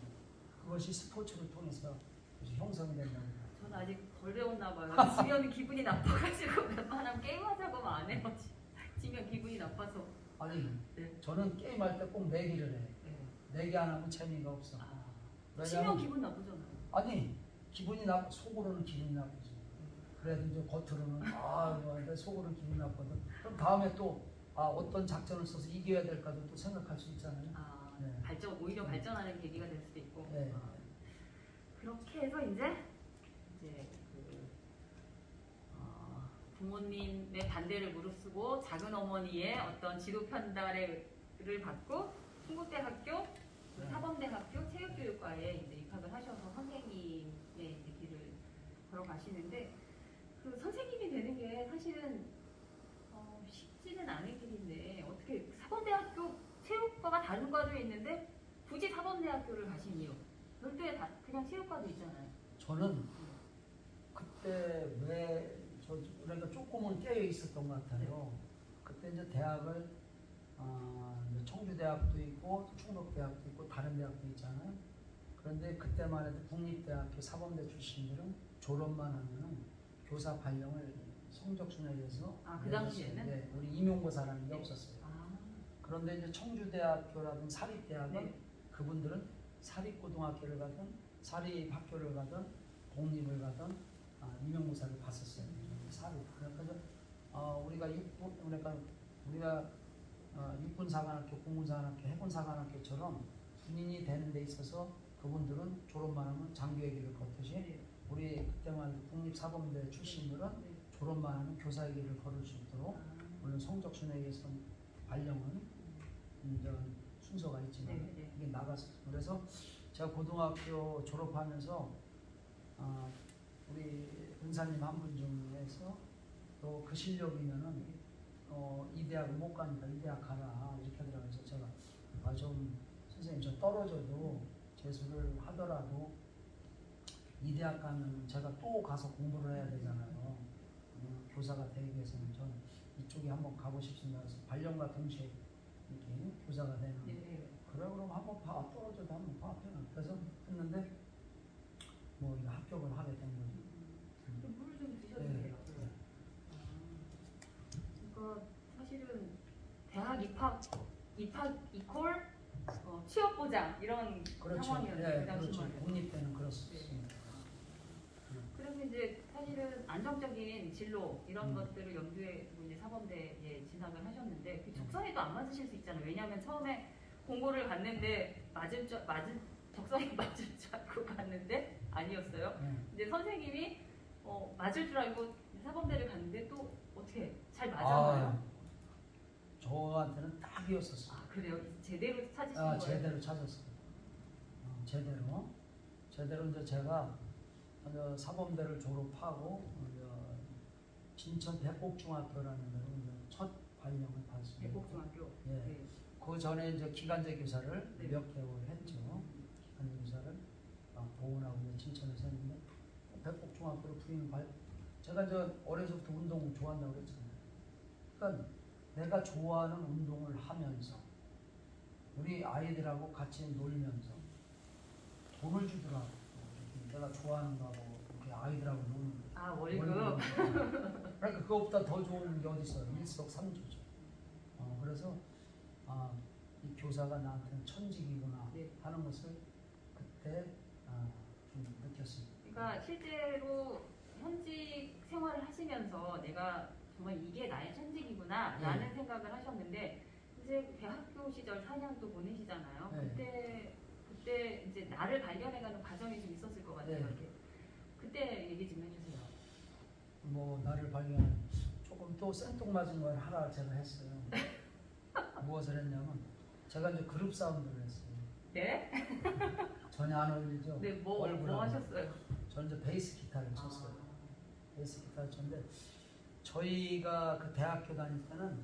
그것이 스포츠를 통해서 형성이 된다는 거예요. 저는 아직 덜 배웠나 봐요. 지면 기분이 나빠가지고 웬만하면 게임하자고 안 해요. 지면 기분이 나빠서. 아니 네. 저는 게임할 때 꼭 내기를 해. 네. 내기 안 하면 재미가 없어. 치면 왜냐면 기분 나쁘잖아요. 아니 기분이 속으로는 기분이 나쁘지. 그래도 이제 겉으로는 내 속으로는 기분이 나쁘거든. 그럼 다음에 또 어떤 작전을 써서 이겨야 될까도 또 생각할 수 있잖아요. 네. 오히려 네. 발전하는 계기가 될 수도 있고. 네. 그렇게 해서 이제 부모님의 반대를 무릅쓰고 작은 어머니의 어떤 지도 편달을 받고 충북대학교, 네. 사범대학교 체육교육과에 이제 입학을 하셔서 선생님의 이제 길을 걸어가시는데 그 선생님이 되는 게 사실은 쉽지는 않은 길인데 어떻게 사범대학교 체육과가 다른 과도에 있는데 굳이 사범대학교를 가신 이유? 별도에 그냥 체육과도 있잖아요. 저는 그때 그러니까 조금은 깨어 있었던 것 같아요. 그때 이제 대학을 이제 청주대학도 있고 충북대학도 있고 다른 대학도 있잖아요. 그런데 그때만 해도 국립대학교 사범대 출신들은 졸업만 하면은 교사 발령을 성적순에 의해서 그 당시에는? 네, 우리 임용고사라는 게 없었어요. 아, 그런데 이제 청주대학교라든 사립대학은 네. 그분들은 사립고등학교를 가든 사립학교를 가든 공립을 가든 임용고사를 봤었어요. 사립. 그러니까 우리가 육군사관학교, 공군사관학교, 해군사관학교처럼 군인이 되는 데 있어서 그분들은 졸업만 하면 장교의 길을 걷듯이 네. 우리 그때만 국립사범대 출신들은 네. 졸업만 하면 교사의 길을 걸을 수 있도록 물론 성적순에 의해서 발령은 이제 순서가 있지만 네. 이게 나갔어요. 그래서 제가 고등학교 졸업하면서 우리 은사님 한 분 중에서 또 그 실력이면은 이 대학은 못 가니까 이 대학 가라 이렇게 하더라고요. 그래서 제가 좀 선생님 저 떨어져도 재수를 하더라도 이 대학 가면 제가 또 가서 공부를 해야 되잖아요. 교사가 되기 위해서는 저는 이쪽에 한번 가고 싶습니다. 그래서 발령과 동시에 이렇게 교사가 되는. 네. 그래 그럼 한번 봐. 떨어져도 한번 봐. 그래서 했는데 뭐 이거 합격을 하게 된 거죠. 물을 좀 드셔도 네. 돼요. 그러니까 사실은 대학 입학 이퀄 취업 보장 이런 그렇죠. 상황이었는데 그 그렇죠. 당시만 해도. 국립대는 그렇습니다. 그래서 이제 사실은 안정적인 진로 이런 음. 것들을 염두에 두고 이제 사범대에 진학을 하셨는데 그 적성에도 안 맞으실 수 있잖아요. 왜냐하면 처음에 공고를 갔는데 적성에 맞을 줄 알고 갔는데 아니었어요. 이제 선생님이 맞을 줄 알고 사범대를 갔는데 또 어떻게 잘 맞았나요? 저한테는 딱이었었어요. 그래요? 제대로 찾으신 거예요? 제대로 찾았어요. 제대로 이제 제가 먼저 사범대를 졸업하고 진천 백곡중학교라는 데로 이제 첫 발령을 받았습니다. 백곡중학교. 예. 네. 그 전에 이제 기간제 교사를 네. 몇 개월 했죠. 기간제 교사를 보훈하고 이제 진천에서 했는데 백곡중학교로 제가 이제 어려서부터 운동 좋아한다고 그랬잖아요. 그러니까 내가 좋아하는 운동을 하면서 우리 아이들하고 같이 놀면서 돈을 주더라고. 내가 좋아하는 거하고 이렇게 아이들하고 노는 거. 월급. 그러니까 그거보다 더 좋은 게 어디 있어요? 일석삼조죠. 그래서 이 교사가 나한테는 천직이구나 네. 하는 것을 그때 좀 느꼈습니다. 그러니까 실제로 현직 생활을 하시면서 내가 정말 이게 나의 천직이구나 라는 생각을 하셨는데 이제 대학교 시절 4년도 보내시잖아요. 그때 이제 나를 발견해가는 과정이 좀 있었을 것 같아요. 이렇게. 그때 얘기 좀 해주세요. 뭐 나를 발견한 조금 또 생뚱맞은 걸 하나 제가 했어요. 무엇을 했냐면 제가 이제 그룹 사운드를 했어요. 네? 전혀 안 어울리죠? 네, 뭐 하셨어요? 저는 이제 베이스 기타를 쳤어요. 베이스 기타를 쳤는데 저희가 그 대학교 다닐 때는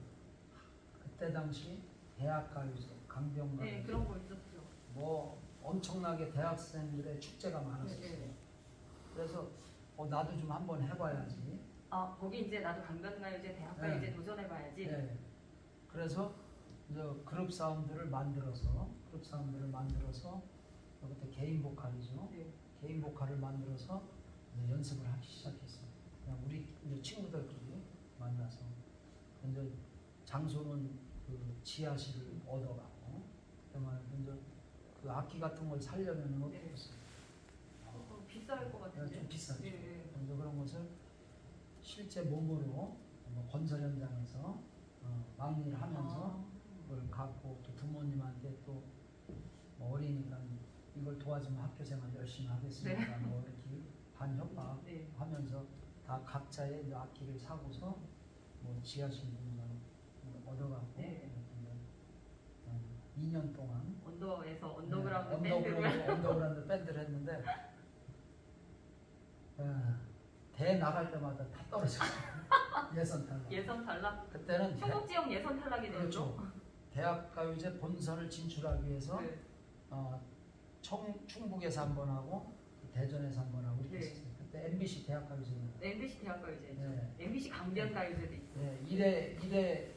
그때 당시 대학가요제, 강변가요제 네, 그런 거 있었죠. 뭐 엄청나게 대학생들의 축제가 많았었어요. 그래서 나도 좀 한번 해봐야지. 거기 이제 나도 강변가요제, 대학가요제 도전해봐야지. 네. 그래서 이제 그룹 사운드를 만들어서 그때 개인 보컬이죠. 개인 보컬을 만들어서 이제 연습을 하기 시작했어요. 그냥 우리 이제 친구들끼리 만나서 이제 장소는 그 지하실을 얻어가고 그러면 이제 그 악기 같은 걸 살려면 어떻게 했어요? 비쌀 것 같은데. 좀 비싸죠. 네. 그래서 그런 것을 실제 몸으로 뭐 건설 현장에서 막리를 하면서 그걸 갖고 또 부모님한테 또 뭐 어리니까 이걸 도와주면 학교 생활 열심히 하겠습니다. 뭐 이렇게 반협박 하면서 다 각자의 이제 악기를 사고서 뭐 지하실 공간 얻어갖고 2년 동안 언더에서 언더그라운드 밴드를 언더그라운드 밴드를 했는데 대 나갈 때마다 다 떨어졌어요. 예선 탈락. 예선 탈락? 그때는 충북 지역 예선 탈락이 되죠. 그렇죠. 대학가요제 본선을 진출하기 위해서 충북에서 한 번 하고 대전에서 한 번 하고 이렇게 했었어요. 그때 MBC 대학가요제입니다. MBC 대학가요제죠. MBC 강변가요제도 있고. 이래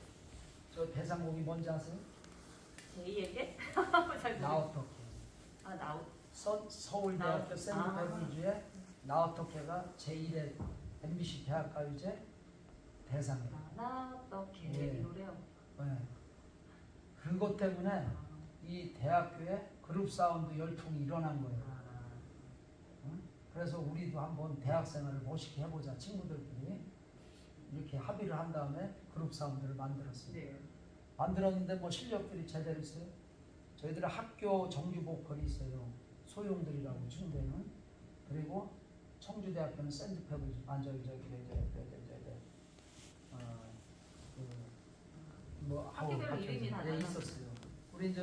저 대상곡이 뭔지 아세요? 제2에게? 잘 나어터케. 나우. 서울대학교 샌드페블주의 나어터케가 제1회 MBC 대학가요제 대상이에요. 나어터케 이 노래요. 그것 때문에 이 대학교에 그룹 사운드 열풍이 일어난 거예요. 그래서 우리도 한번 대학생활을 멋있게 해보자. 친구들끼리 이렇게 합의를 한 다음에 그룹 사운드를 만들었어요. 만들었는데 뭐 실력들이 제대로 있어요. 저희들은 학교 정규 보컬이 있어요. 소용들이라고 충대는. 그리고 청주대학교는 샌드페블 학교별로 이름이 다 있었어요. 우리 이제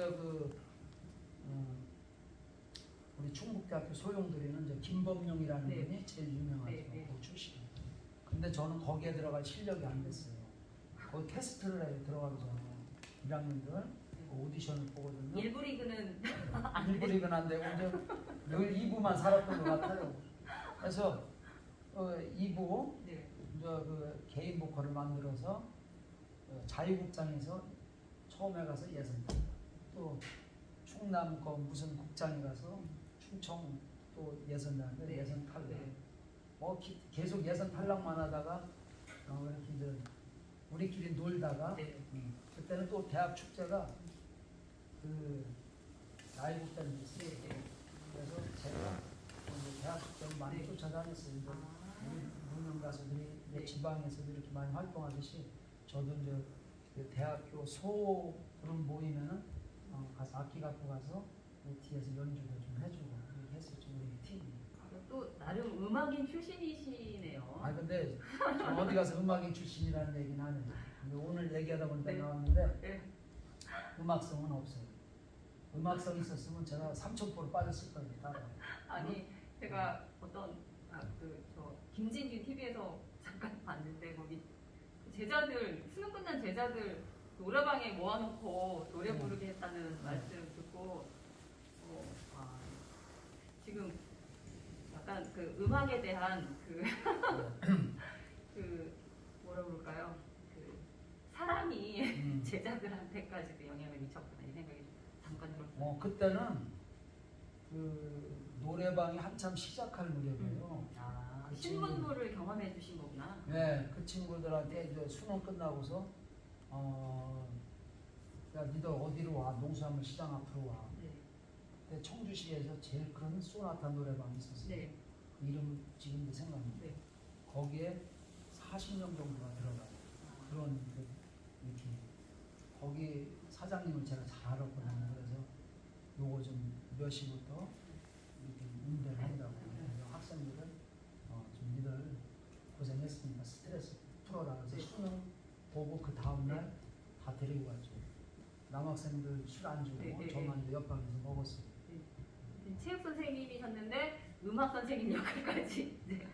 우리 충북대학교 소용들이는 이제 김범용이라는 분이 제일 유명하죠. 그 출신. 근데 저는 거기에 들어갈 실력이 안 됐어요. 거기 테스트를 해요. 들어가기 전에 1학년들 오디션을 보거든요. 1부 리그는 1부 리그는 안 되고 이제 늘 2부만 살았던 것 같아요. 그래서 2부 이제 그 개인 보컬을 만들어서 자유국장에서 처음에 가서 예선 탈락. 또 충남 거 무슨 국장에 가서 충청 또 예선 나는데 예선 탈락. 계속 예선 탈락만 하다가 이렇게 이제 우리끼리 놀다가 그때는 또 대학 축제가 그 나이국 때는 있어요. 그래서 제가 대학 축제를 많이 쫓아다녔어요. 무명 가수들이 지방에서도 이렇게 많이 활동하듯이 저도 이제 그 대학교 소 그런 모이면은 가서 악기 갖고 가서 뒤에서 연주도 좀 해주고 이렇게 했었죠. 우리 팀이. 또 나름 음악인 출신이시네요. 근데 저 어디 가서 음악인 출신이라는 얘기는 안 해요. 근데 오늘 얘기하다 보니까 나왔는데 음악성은 없어요. 음악성 있었으면 제가 3000% 빠졌을 거예요. 아니 제가 어떤 저 김진규 TV에서 잠깐 봤는데 거기 제자들 수능 끝난 제자들 노래방에 모아놓고 노래 부르게 했다는 말씀 듣고 지금 약간 그 음악에 대한 그 뭐라 그럴까요? 그 사랑이 제자들한테까지도 영향을 미쳤구나 이 생각이 잠깐 들었어요. 그때는 그 노래방이 한참 시작할 무렵이에요. 그 신문부를 경험해 주신 거구나. 네, 그 친구들한테 이제 수능 끝나고서 야 니들 어디로 와? 농수산물 시장 앞으로 와. 그때 청주시에서 제일 큰 소나타 노래방이 있었어요. 네. 그 이름 지금도 생각나요. 네. 거기에 40명 정도가 들어가요. 그런 그 이렇게 거기 사장님을 제가 잘 알았거든요. 그래서 요거 좀 몇 시부터 이렇게 운대를 한다고. 그래서 학생들은 좀 니들 고생했으니까 스트레스 풀어라. 그래서 네. 수능 보고 그 다음날 다 데리고 갔죠. 남학생들 술 안 주고 네, 네, 저만 이제 옆방에서 먹었어요. 체육 선생님이셨는데 음악 선생님 역할까지 네.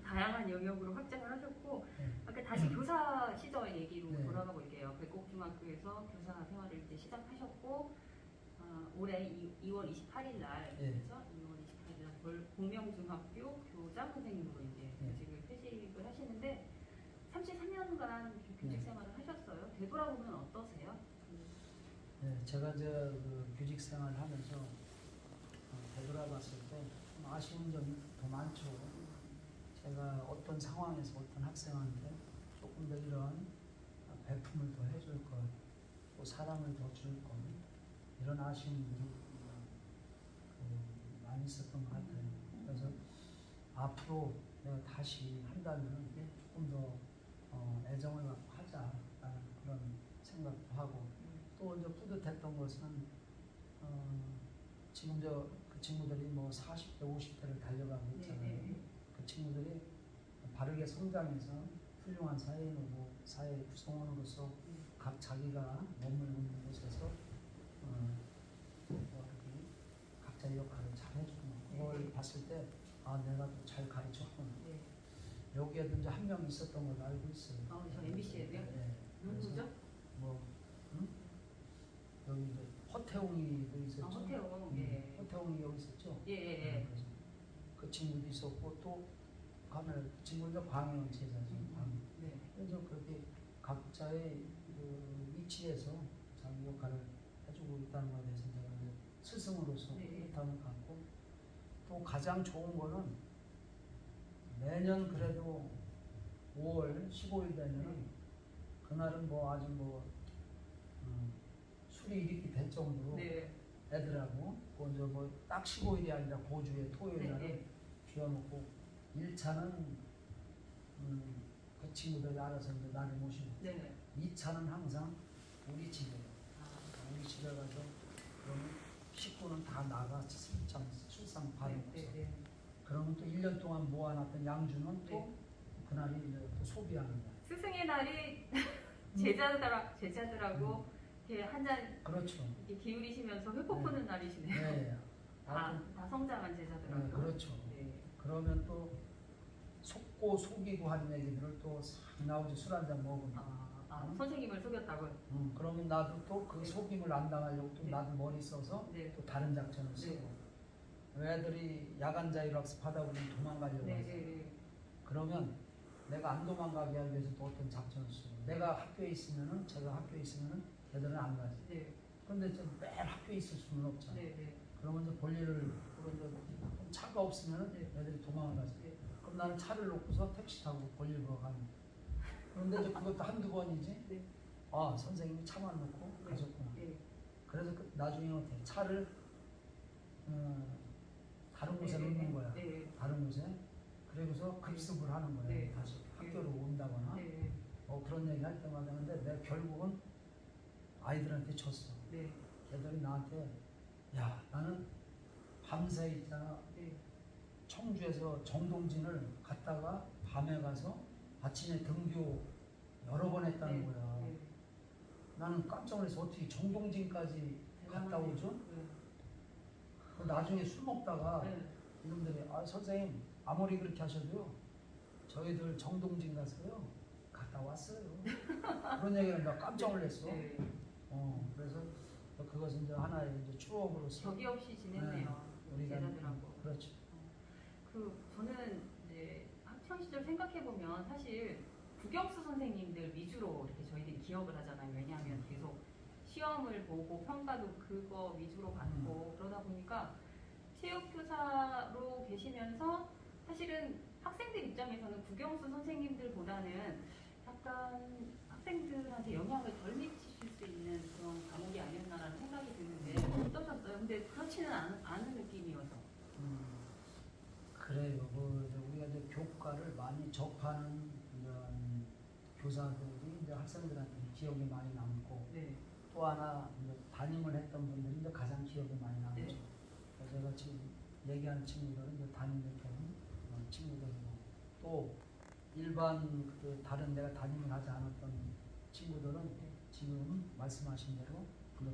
다양한 영역으로 확장을 하셨고 네. 아까 다시 교사 시절 얘기로 네. 돌아가 볼게요. 백곡중학교에서 교사 생활을 이제 시작하셨고 올해 2월 28일 날 네. 그렇죠? 2월 28일 날 공명중학교 교장 선생님으로 이제 네. 교직을 퇴직을 하시는데 33년간 교직 네. 생활을 하셨어요. 되돌아보면 어떠세요? 네, 제가 이제 그 교직 생활을 하면서 되돌아봤을 때 좀 아쉬운 점이 더 많죠. 제가 어떤 상황에서 어떤 학생한테 조금 더 이런 배품을 더 해줄 것, 또 사랑을 더 줄 것, 이런 아쉬움들이 많이 있었던 것 같아요. 그래서 앞으로 내가 다시 한다면 조금 더 애정을 갖고 하자라는 그런 생각도 하고, 또 이제 뿌듯했던 것은 지금 그 친구들이 뭐 40대, 50대를 달려가고 있잖아요. 네. 그 친구들이 바르게 성장해서 훌륭한 사회인으로 사회 구성원으로서 각 자기가 머물고 있는 곳에서 이렇게 각자의 역할을 잘 해주고 그걸 봤을 때 내가 또 잘 가르쳤구나. 네. 여기에도 이제 한 명 있었던 걸로 알고 있어요. 저 MBC에도요? 네. 누구죠? 뭐 여기 이제 허태웅이도 있었죠. 허태웅. 예. 허태웅이 여기 있었죠. 예. 그래서 그 친구도 있었고 또 가면 친구들 광영 제자죠. 광영. 네. 그래서 그렇게 각자의 그 위치에서 자기 역할을 해주고 있다는 것에 대해서 제가 이제 스승으로서 네. 뿌듯함을 갖고 또 가장 좋은 거는 매년 그래도 5월 15일 되면은 그날은 뭐 아주 술이 이렇게 될 정도로 네. 애들하고 먼저 뭐 딱 15일이 아니라 고주에 토요일 날은 네. 비워놓고 1차는 그 친구들이 알아서 이제 나를 모시고 네. 2차는 항상 우리 집에 아, 우리 집에 가서 그러면 식구는 다 나가 출상 받으면서 네. 그러면 또 1년 동안 모아놨던 양주는 또 네. 그날이 이제 또 소비하는 거야. 스승의 날이 제자들하고 이렇게 한잔 그렇죠. 이렇게 기울이시면서 회포푸는 날이시네요. 네. 다 성장한 제자들하고. 네, 그렇죠. 네. 그러면 또 속고 속이고 하는 얘기들을 또 싹 나오지 술 한잔 먹으면. 선생님을 속였다고. 그러면 나도 또 그 네. 속임을 안 당하려고 또 네. 나도 머리 써서 네. 또 다른 작전을 쓰고. 애들이 야간 자율학습하다 보면 도망가려고 하죠. 네. 그러면 내가 안 도망가게 하기 위해서 또 어떤 작전을 쓰고. 내가 학교에 있으면은 제가 학교에 있으면은 애들은 안 가지. 네. 그런데 좀 매일 학교에 있을 수는 없잖아. 네. 그러면 이제 볼일을 차가 없으면 네. 애들이 도망을 가지. 네. 그럼 나는 차를 놓고서 택시 타고 볼일 보러 가는 거야. 그런데 이제 그것도 한두 번이지. 네. 선생님이 차만 놓고 네. 가셨구나. 네. 그래서 나중에 어떻게 차를 다른 곳에 네. 놓는 거야. 네. 다른 곳에. 그리고서 급습을 하는 거야. 네. 다시 학교로 온다거나. 네. 그런 얘기 할 때마다. 근데 내가 결국은 아이들한테 졌어. 네. 걔들이 나한테 야 나는 밤새 있잖아. 네. 청주에서 정동진을 갔다가 밤에 가서 아침에 등교 여러 번 했다는 거야. 네. 나는 깜짝 놀라서 어떻게 정동진까지 갔다 오죠? 네. 나중에 술 먹다가 네. 이놈들이 선생님 아무리 그렇게 하셔도요 저희들 정동진 가서요 갔다 왔어요. 그런 얘기를 내가 깜짝 놀랐어. 네. 그래서 그것은 이제 하나의 이제 추억으로서 격이 없이 지냈네요. 우리가 제자들하고. 그렇죠. 저는 이제 학창 시절 생각해 보면 사실 국영수 선생님들 위주로 이렇게 저희들이 기억을 하잖아요. 왜냐하면 계속 시험을 보고 평가도 그거 위주로 받고 그러다 보니까 체육교사로 계시면서 사실은 학생들 입장에서는 국영수 선생님들보다는 약간 학생들한테 영향을 덜 미치실 수 있는 그런 과목이 아니었나라는 생각이 드는데 어떠셨어요? 근데 그렇지 그렇지는 않은 느낌이어서. 그래요. 우리가 이제 교과를 많이 접하는 이런 교사들이 이제 학생들한테 기억이 많이 남고 네. 또 하나 이제 담임을 했던 분들이 이제 가장 기억이 많이 남죠. 네. 그래서 제가 지금 얘기하는 친구들은 이제 담임했던 친구들이고 또 일반 그 다른 데가 담임을 하지 않았던 친구들은 네. 지금 말씀하신 대로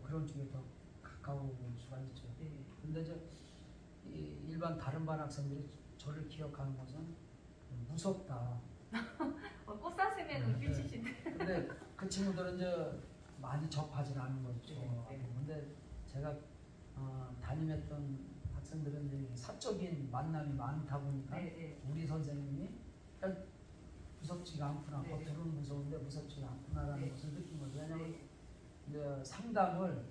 그런 쪽에 더 가까울 수가 있죠. 네. 근데 이제 이 일반 다른 반 학생들이 저를 기억하는 것은 무섭다. 꽃사슴의 눈빛이신데. 근데 그 친구들은 이제 많이 접하지 않은 거죠. 네. 근데 제가 담임했던 학생들은 이제 사적인 만남이 많다 보니까 네. 우리 선생님이 그러니까 무섭지가 않구나. 네. 겉으로는 무서운데 무섭지가 않구나라는 네. 것을 느낀 거죠. 왜냐하면 네. 이제 상담을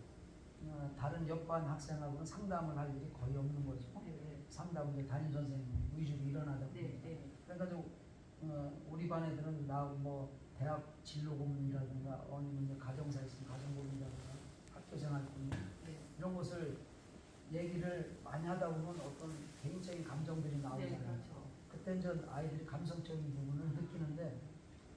다른 옆반 학생하고는 상담을 할 일이 거의 없는 거죠. 네. 상담은 이제 담임 선생님 위주로 일어나다 보니까. 네. 그러니까 우리 반 애들은 나 뭐 대학 진로 고민이라든가 아니면 이제 가정사 있으면 가정 고민이라든가 학교 생활 고민 네. 이런 것을 얘기를 많이 하다 보면 어떤 개인적인 감정들이 네. 나오잖아요. 그렇죠. 그때 이제 아이들이 감성적인 부분을 느끼는데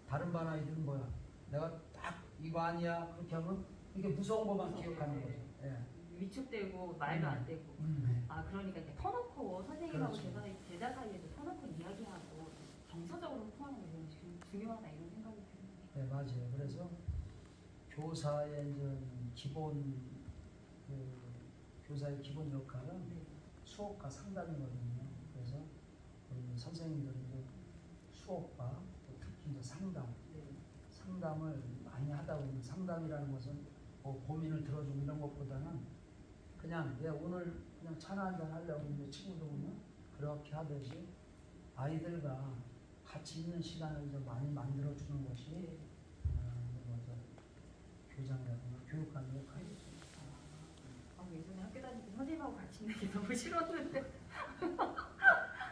다른 반 아이들은 뭐야? 내가 딱 이거 아니야 그렇게 하면 이게 무서운 것만 기억하는 거죠. 예. 위축되고 말도 안 되고. 네. 아 그러니까 이렇게 터놓고 선생님하고 그렇죠. 제자 사이에서 터놓고 이야기하고 정서적으로 통하는 게 중요하다 이런 생각이 드네요. 네, 맞아요. 그래서 교사의 이제 기본 교사의 기본 역할은 네. 수업과 상담이거든요. 그래서 우리 선생님들이 이제 수업과 또 특히 이제 상담을 많이 하다 보면 상담이라는 것은 뭐 고민을 들어주고 이런 것보다는 그냥 오늘 그냥 차나 한잔 하려고 이제 친구들 보면 그렇게 하듯이 아이들과 같이 있는 시간을 좀 많이 만들어 주는 것이 교장이라든가 교육관의 역할이죠. 예전에 학교 다닐 때 선생님하고 같이 있는 게 너무 싫었는데.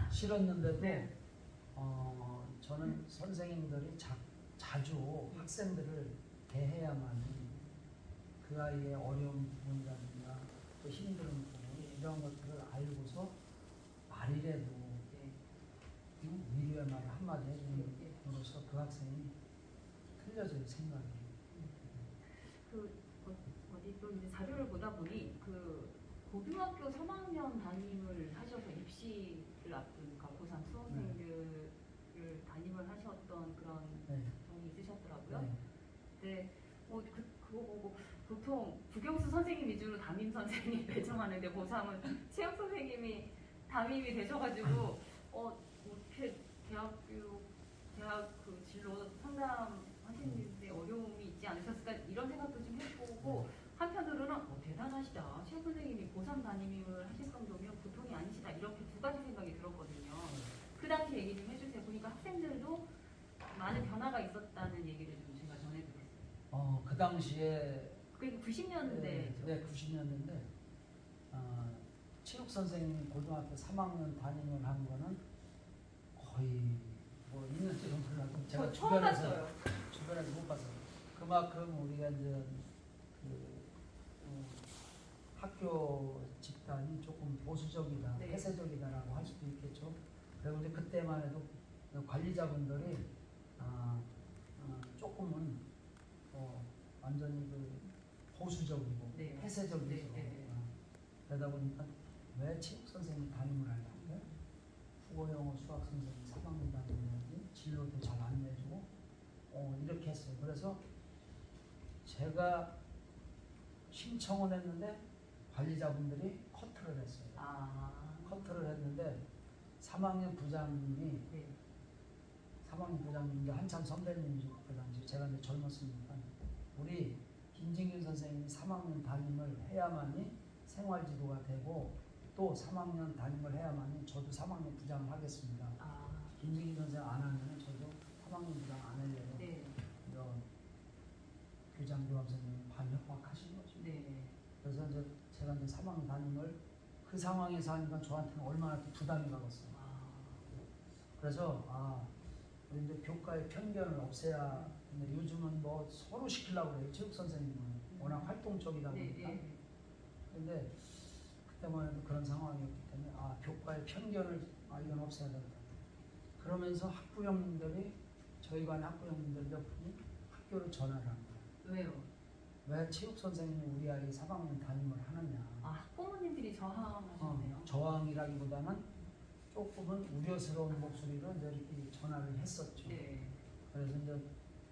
싫었는데도 네. 저는 선생님들이 자주 학생들을 대해야만 그 아이의 어려운 부분이라든가 또 힘든 부분 이런 것들을 알고서 말이라도 위로의 말 한마디 해주는 것으로 그 학생이 틀려질 생각이. 어디 또 이제 자료를 보다 보니 그 고등학교 3학년 담임을 하셔서 입시를 앞둔 고3 수험생들을 담임을 하셨던 그런 적이 있으셨더라고요. 근데 그거 보고 보통 국영수 선생님 위주로 담임 선생님 배정하는데 고3은 체육 선생님이 담임이 되셔가지고 어떻게 대학 그 진로 상담하시는데 어려움이 있지 않으셨을까 이런 생각도 좀 해보고 한편으로는 대단하시다. 체육 선생님이 고3 담임을 하실 정도면 보통이 아니시다. 이렇게 두 가지 생각이 들었거든요. 그 당시 얘기 좀 해주세요. 보니까 학생들도 많은 변화가 있었다는 얘기를 좀 제가 전해드렸어요. 그 당시에 그게 90년대. 네, 90년대인데 체육 선생님이 고등학교 3학년 담임을 한 거는 거의 뭐 있는지는 몰라도 제가 처음 봤어요. 주변에서 못 봤어요. 그만큼 우리가 이제 학교 집단이 조금 보수적이다, 네. 폐쇄적이다라고 할 수도 있겠죠. 그리고 이제 그때만 해도 관리자분들이 조금은 완전히 보수적이고 네. 폐쇄적이죠. 네. 그러다 보니까 왜 체육 선생님 담임을 하려고 국어, 영어, 수학 선생님 3학년 담임이라든지 진로도 잘 안 내주고 이렇게 했어요. 그래서 제가 신청을 했는데 관리자분들이 커트를 했어요. 커트를 했는데 3학년 부장님이 3학년 부장님이 한참 선배님이죠. 그 당시 제가 이제 젊었으니까 우리 김진균 선생님이 3학년 담임을 해야만이 생활지도가 되고 또 3학년 담임을 해야만이 저도 3학년 부장을 하겠습니다. 김진균 선생 안 하면 저도 3학년 부장 안 하려고 이런 교장 교감 선생님이 반협박하신 거죠. 그래서 이제 제가 이제 3학년 담임을 그 상황에서 하니까 저한테는 얼마나 또 부담이 가겠어요. 그래서 우리 이제 교과의 편견을 없애야. 근데 요즘은 뭐 서로 시키려고 그래요. 체육 선생님은 워낙 활동적이다 보니까. 근데 그때만 해도 그런 상황이었기 때문에 교과의 편견을 이건 없애야 된다. 그러면서 학부형들이 저희 반 학부형들 몇 분이 학교를 전화를 한 거예요. 왜요? 왜 체육 선생님이 우리 아이 3학년 담임을 하느냐. 학부모님들이 저항하셨네요. 저항이라기보다는 조금은 우려스러운 목소리로 이제 이렇게 전화를 했었죠. 네. 그래서 이제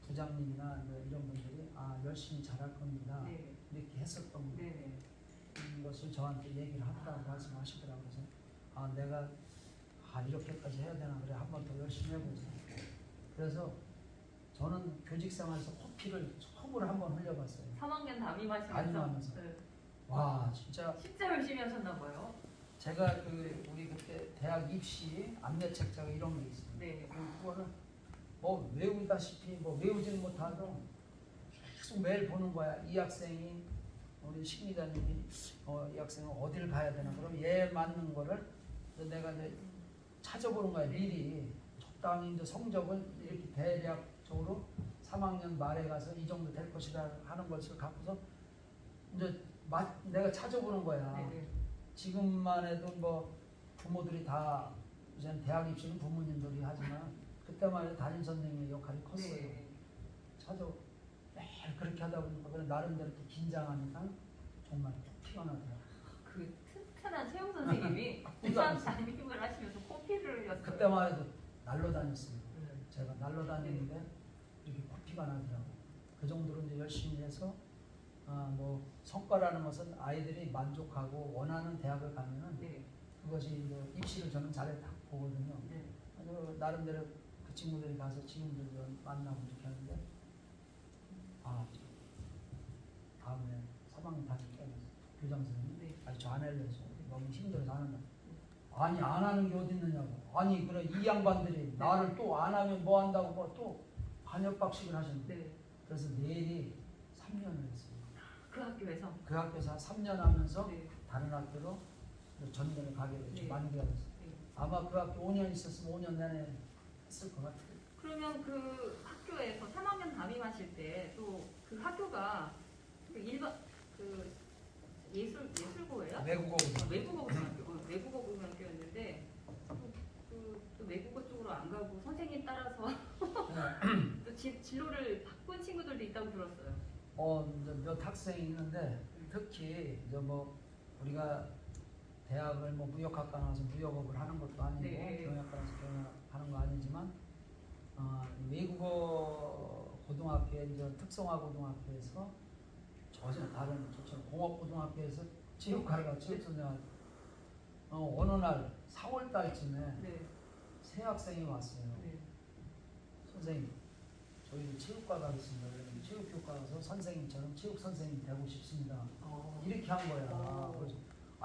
부장님이나 이제 이런 분들이 열심히 잘할 겁니다. 네. 이렇게 했었던 네. 것을 저한테 얘기를 하더라고 말씀하시더라고요. 그래서 내가 이렇게까지 해야 되나 그래 한 번 더 열심히 해보자. 그래서 저는 교직생활에서 코피를 처음으로 한 번 흘려봤어요. 3학년 담임하시면서. 담임하면서. 네. 와 진짜 열심히 하셨나 봐요. 제가 우리 그때 대학 입시 안내 책자가 이런 게 있어요. 네. 그거는 뭐 외우다시피 뭐 외우지는 못하도 계속 매일 보는 거야. 이 학생이 우리 심리자님이 이 학생은 어디를 가야 되나 그럼 얘 맞는 거를 내가 이제 찾아보는 거야. 미리 적당히 이제 성적을 이렇게 대략적으로 3학년 말에 가서 이 정도 될 것이다 하는 것을 갖고서 이제 내가 찾아보는 거야. 네. 지금만 해도 뭐 부모들이 다 이제는 대학 입시는 부모님들이 하지만 그때만 해도 담임 선생님의 역할이 컸어요. 네. 매일 그렇게 하다 보니까 그래 나름대로 또 긴장하니까 정말 피가 나더라고요. 그 튼튼한 체육 선생님이 담임을 하시면서 코피를 흘렸어요. 그때만 해도 날로 다녔습니다. 네. 제가 날로 다니는데 이렇게 코피가 나더라고요. 그 정도로 이제 열심히 해서 뭐 성과라는 것은 아이들이 만족하고 원하는 대학을 가면은 네. 그것이 이제 입시를 저는 잘했다 보거든요. 네. 그래서 나름대로 그 친구들이 가서 지금도 만나고 이렇게 하는데 다음에 3학년 다닐 때 교장 선생님 네. 저 안 할래요. 너무 힘들어서 안 한다. 아니 안 하는 게 어디 있느냐고. 아니 그래 이 양반들이 나를 또 안 하면 뭐 한다고 뭐 또 반협박식을 하셨는데 네. 그래서 내일이 3년을 했어요. 그 학교에서. 그 학교에서 3년 하면서 네. 다른 학교로 전년에 가게 됐죠. 네. 만기가 됐어요. 네. 아마 그 학교 5년 있었으면 5년 내내 했을 것 같아요. 그러면 그 학교에서 3학년 담임하실 때 또 그 학교가 그 일반 그 예술고예요? 외국어 고등학교였는데 또 외국어 쪽으로 안 가고 선생님 따라서 또 진로를 바꾼 친구들도 있다고 들었어요. 이제 몇 학생이 있는데 특히 이제 뭐 우리가 대학을 뭐 무역학과 나와서 무역업을 하는 것도 아니고 네. 경영학과에서 경영하는 거 아니지만 외국어 고등학교에 이제 특성화 고등학교에서 다른 저처럼 공업고등학교에서 체육학을 가 체육 선생님 어느 날 4월 달쯤에 네. 새 학생이 왔어요. 네. 선생님, 저희도 체육과 가겠습니다. 체육교과 가서 선생님처럼 체육 선생님 되고 싶습니다. 이렇게 한 거야. 그래서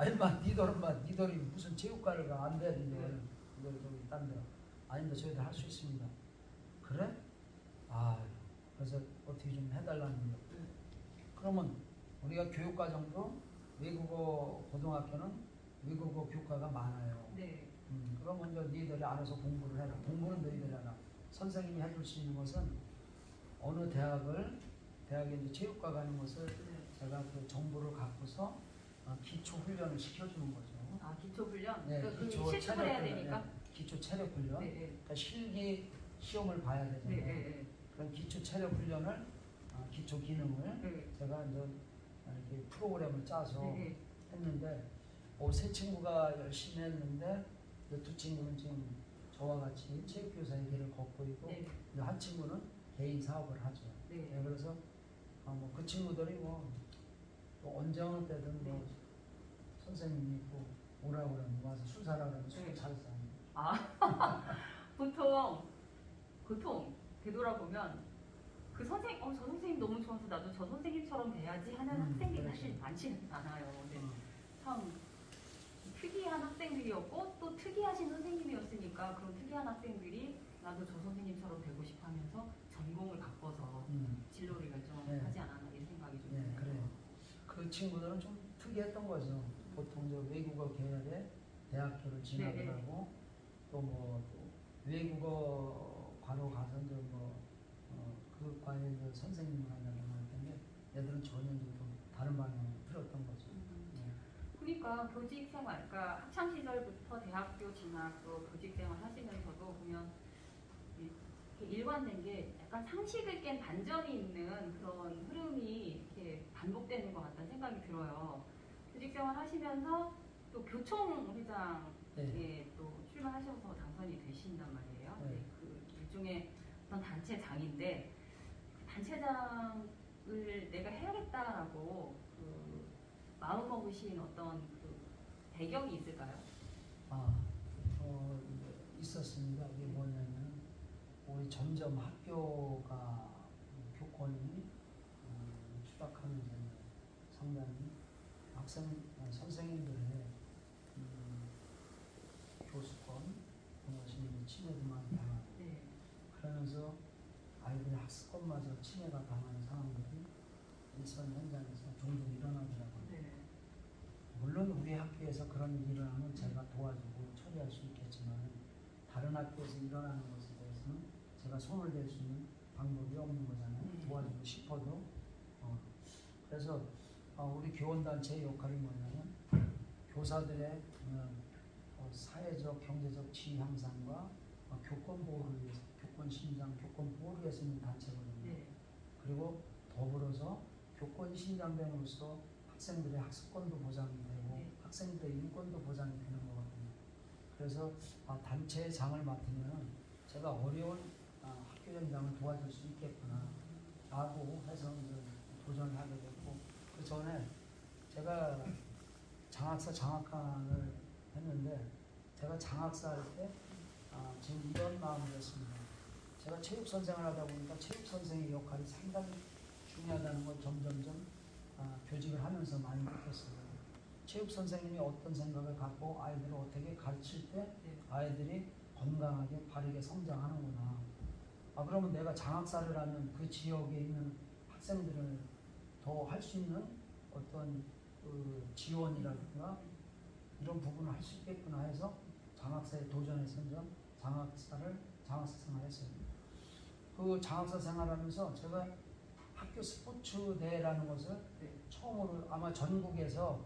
인마 니들이 무슨 체육과를 가 안 돼. 니들 저기 딴 데. 아닙니다. 저희들 할 수 있습니다. 그래? 그래서 어떻게 좀 해달라는 거예요. 그러면 우리가 교육과정도 외국어 고등학교는 외국어 교과가 많아요. 네. 그러면 이제 니들이 알아서 공부를 해라. 공부는 너희들이 해라. 선생님이 해줄 수 있는 것은 어느 대학에 이제 체육과 가는 것을 제가 그 정보를 갖고서 기초 훈련을 시켜주는 거죠. 기초 훈련? 네, 그 기초 실습을 해야 체력 되니까? 훈련, 기초 체력 훈련. 네. 그러니까 실기 시험을 봐야 되잖아요. 네. 그런 기초 체력 훈련을 기초 기능을 네. 제가 이제 이렇게 프로그램을 짜서 네. 했는데 세 친구가 열심히 했는데 두 친구는 지금 저와 같이 체육교사의 길을 걷고 있고 네. 한 친구는 개인 사업을 하죠. 네. 그래서 그 친구들이 또 언제 어느 때든 뭐 선생님이 있고 오라고 그러면 와서 술 사라 그러면 술 잘 사. 보통 되돌아보면 저 선생님 너무 좋아서 나도 저 선생님처럼 돼야지 하는 학생들이 그렇죠. 사실 많지는 않아요. 근데 참 특이한 학생들이었고 또 특이하신 선생님이었으니까 그런 특이한 학생들이 나도 저 선생님처럼 되고 싶어 하면서 전공을 바꿔서 진로를 결정하지 않았나 이런 생각이 좀 드네요. 그래요. 그 친구들은 좀 특이했던 거죠. 보통 저 외국어 계열의 대학교를 진학을 하고 또 외국어 과로 가서 이제 그 과에 이제 선생님을 하려고 할 텐데 얘들은 전혀 좀 다른 방향으로 틀었던 거죠. 그러니까 교직 생활, 그러니까 학창 시절부터 대학교 진학 또 교직 생활 하시면서도 보면 이렇게 일관된 게 약간 상식을 깬 반전이 있는 그런 흐름이 이렇게 반복되는 것 같다는 생각이 들어요. 교직 생활 하시면서 또 교총회장에 네. 또 출마하셔서 당선이 되신단 말이에요. 네. 그 일종의 어떤 단체장인데 그 단체장을 내가 해야겠다라고 그 마음 먹으신 어떤 그 배경이 있을까요? 있었습니다. 이게 뭐냐면 우리 점점 학교가 교권이 추락하면서 상당히 선생님들의 교수권 그것이 침해도 많이 당하고 네. 그러면서 아이들의 학습권마저 침해가 당하는 상황들이 일선 현장에서 종종 일어나더라고요. 네. 물론 우리 학교에서 그런 일이 일어나면 제가 도와주고 처리할 수 있겠지만 다른 학교에서 일어나는 것에 대해서는 제가 손을 댈 수 있는 방법이 없는 거잖아요. 도와주고 싶어도. 그래서 우리 교원단체의 역할이 뭐냐면 교사들의 사회적, 경제적 지위 향상과 교권 보호를 위해서, 교권 신장, 교권 보호를 위해서 있는 단체거든요. 네. 그리고 더불어서 교권 신장됨으로써 학생들의 학습권도 보장이 되고 네. 학생들의 인권도 보장이 되는 거거든요. 그래서 단체의 장을 맡으면 제가 어려운 학교 현장을 도와줄 수 있겠구나 라고 해서 이제 도전을 하게 됐고 그 전에 제가 장학사 장학관을 했는데 제가 장학사 할 때 지금 이런 마음이었습니다. 제가 체육 선생을 하다 보니까 체육 선생의 역할이 상당히 중요하다는 걸 점점점 교직을 하면서 많이 느꼈어요. 체육 선생님이 어떤 생각을 갖고 아이들을 어떻게 가르칠 때 아이들이 건강하게 바르게 성장하는구나. 그러면 내가 장학사를 하면 그 지역에 있는 학생들을 더 할 수 있는 어떤 그 지원이라든가 이런 부분을 할 수 있겠구나 해서 장학사에 도전해서 장학사 생활했어요. 그 장학사 생활하면서 제가 학교 스포츠 대회라는 것을 처음으로 아마 전국에서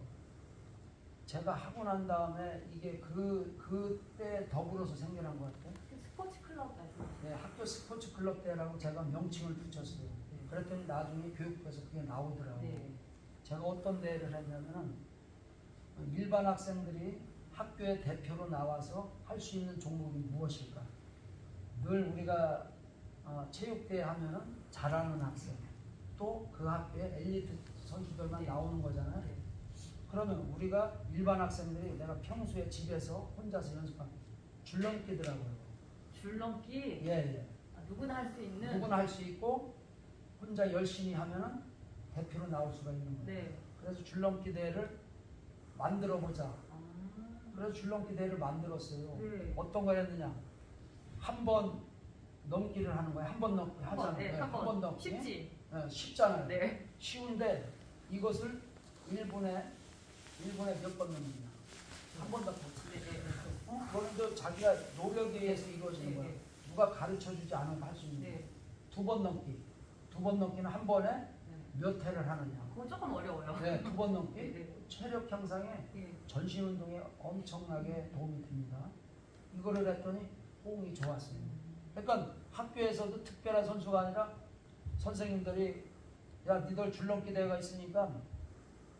제가 하고 난 다음에 이게 그때 더불어서 생겨난 것 같아요. 스포츠 클럽 말씀하시죠? 네, 학교 스포츠 클럽 대회라고 제가 명칭을 붙였어요. 그랬더니 나중에 교육부에서 그게 나오더라고요. 네. 제가 어떤 대회를 했냐면은 일반 학생들이 학교의 대표로 나와서 할 수 있는 종목이 무엇일까? 늘 우리가 체육대회 하면은 잘하는 학생, 또 그 학교에 엘리트 선수들만 나오는 거잖아요. 그러면 우리가 일반 학생들이 내가 평소에 집에서 혼자서 연습한 줄넘기더라고요. 줄넘기? 예. 누구나 할 수 있는? 누구나 할 수 있고 혼자 열심히 하면은 대표로 나올 수가 있는 거예요. 네. 그래서 줄넘기 대회를 만들어 보자. 그래서 줄넘기 대회를 만들었어요. 네. 어떤 걸 했느냐? 한 번 넘기를 하는 거예요. 한 번 넘기 하잖아요. 한 번 넘기. 쉽지? 네, 쉽잖아요. 네. 쉬운데 이것을 1분에 몇 번 넘기냐? 한 번 더. 그런데 자기가 노력에 의해서 이루어지는 거야. 누가 가르쳐 주지 않으면 할 수 있는 거야. 두 번 넘기. 두 번 넘기는 한 번에 몇 회를 하느냐? 그건 조금 어려워요. 네, 두 번 넘기. 체력 향상에 전신 운동에 엄청나게 도움이 됩니다. 이거를 했더니 호응이 좋았어요. 그러니까 학교에서도 특별한 선수가 아니라 선생님들이 야, 니들 줄넘기 대회가 있으니까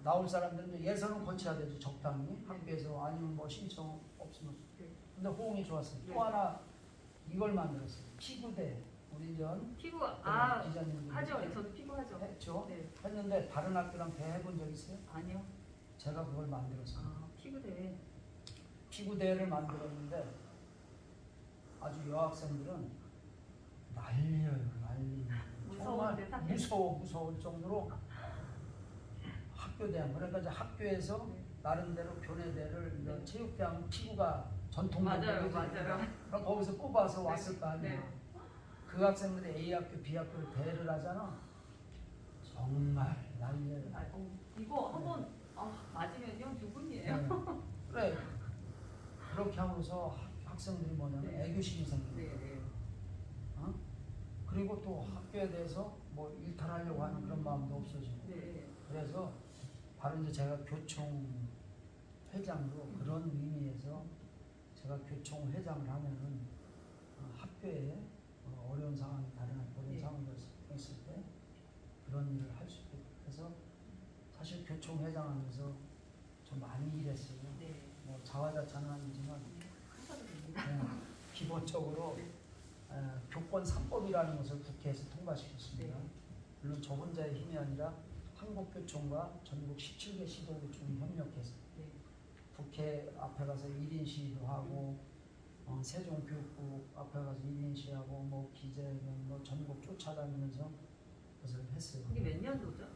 나올 사람들은 예선은 거쳐야 되죠. 적당히 학교에서 아니면 뭐 신청 없으면. 근데 호응이 좋았어요. 또 하나 이걸 만들었어요. 피구대. 우리 전 피구 기자님들 하죠. 저도 피구 하죠. 했죠. 네. 했는데 다른 학교랑 대회 해본 적 있어요? 아니요. 제가 그걸 만들었어요. 피구 대회. 피구 대회를 만들었는데 아주 여학생들은 난리예요, 난리. 정말 무서울 정도로 학교 대항. 그러니까 이제 학교에서 나름대로 교내대를 이런 체육대항 피구가 전통적으로 맞아요. 그럼 거기서 뽑아서 왔을 거 아니야. 그 학생들이 A 학교, B 학교를 대회를 하잖아. 정말 난리예요. 이거 한번 맞으면요 죽음이에요. 네. 그래. 그렇게 하면서 학생들이 뭐냐면 애교심이 생겨요. 그리고 또 학교에 대해서 뭐 일탈하려고 하는 그런 마음도 없어지고. 그래서 바로 이제 제가 교총을 회장으로 그런 의미에서 제가 교총 회장을 하면은 학교에 어려운 상황이 다른 어려운 네. 상황이 있을 때 그런 일을 할 수 있고 그래서 사실 교총 회장하면서 좀 많이 일했어요. 네. 뭐 자화자찬은 아니지만 하셔도 됩니다. 기본적으로 교권 3법이라는 것을 국회에서 통과시켰습니다. 네. 물론 저 혼자의 힘이 아니라 한국교총과 전국 17개 시도교총이 협력해서 네. 국회 앞에 가서 1인 시위도 하고 세종교육국 앞에 가서 1인 시위하고 뭐 기재회견 뭐 전국 쫓아다니면서 그것을 했어요. 그게 몇 년도죠?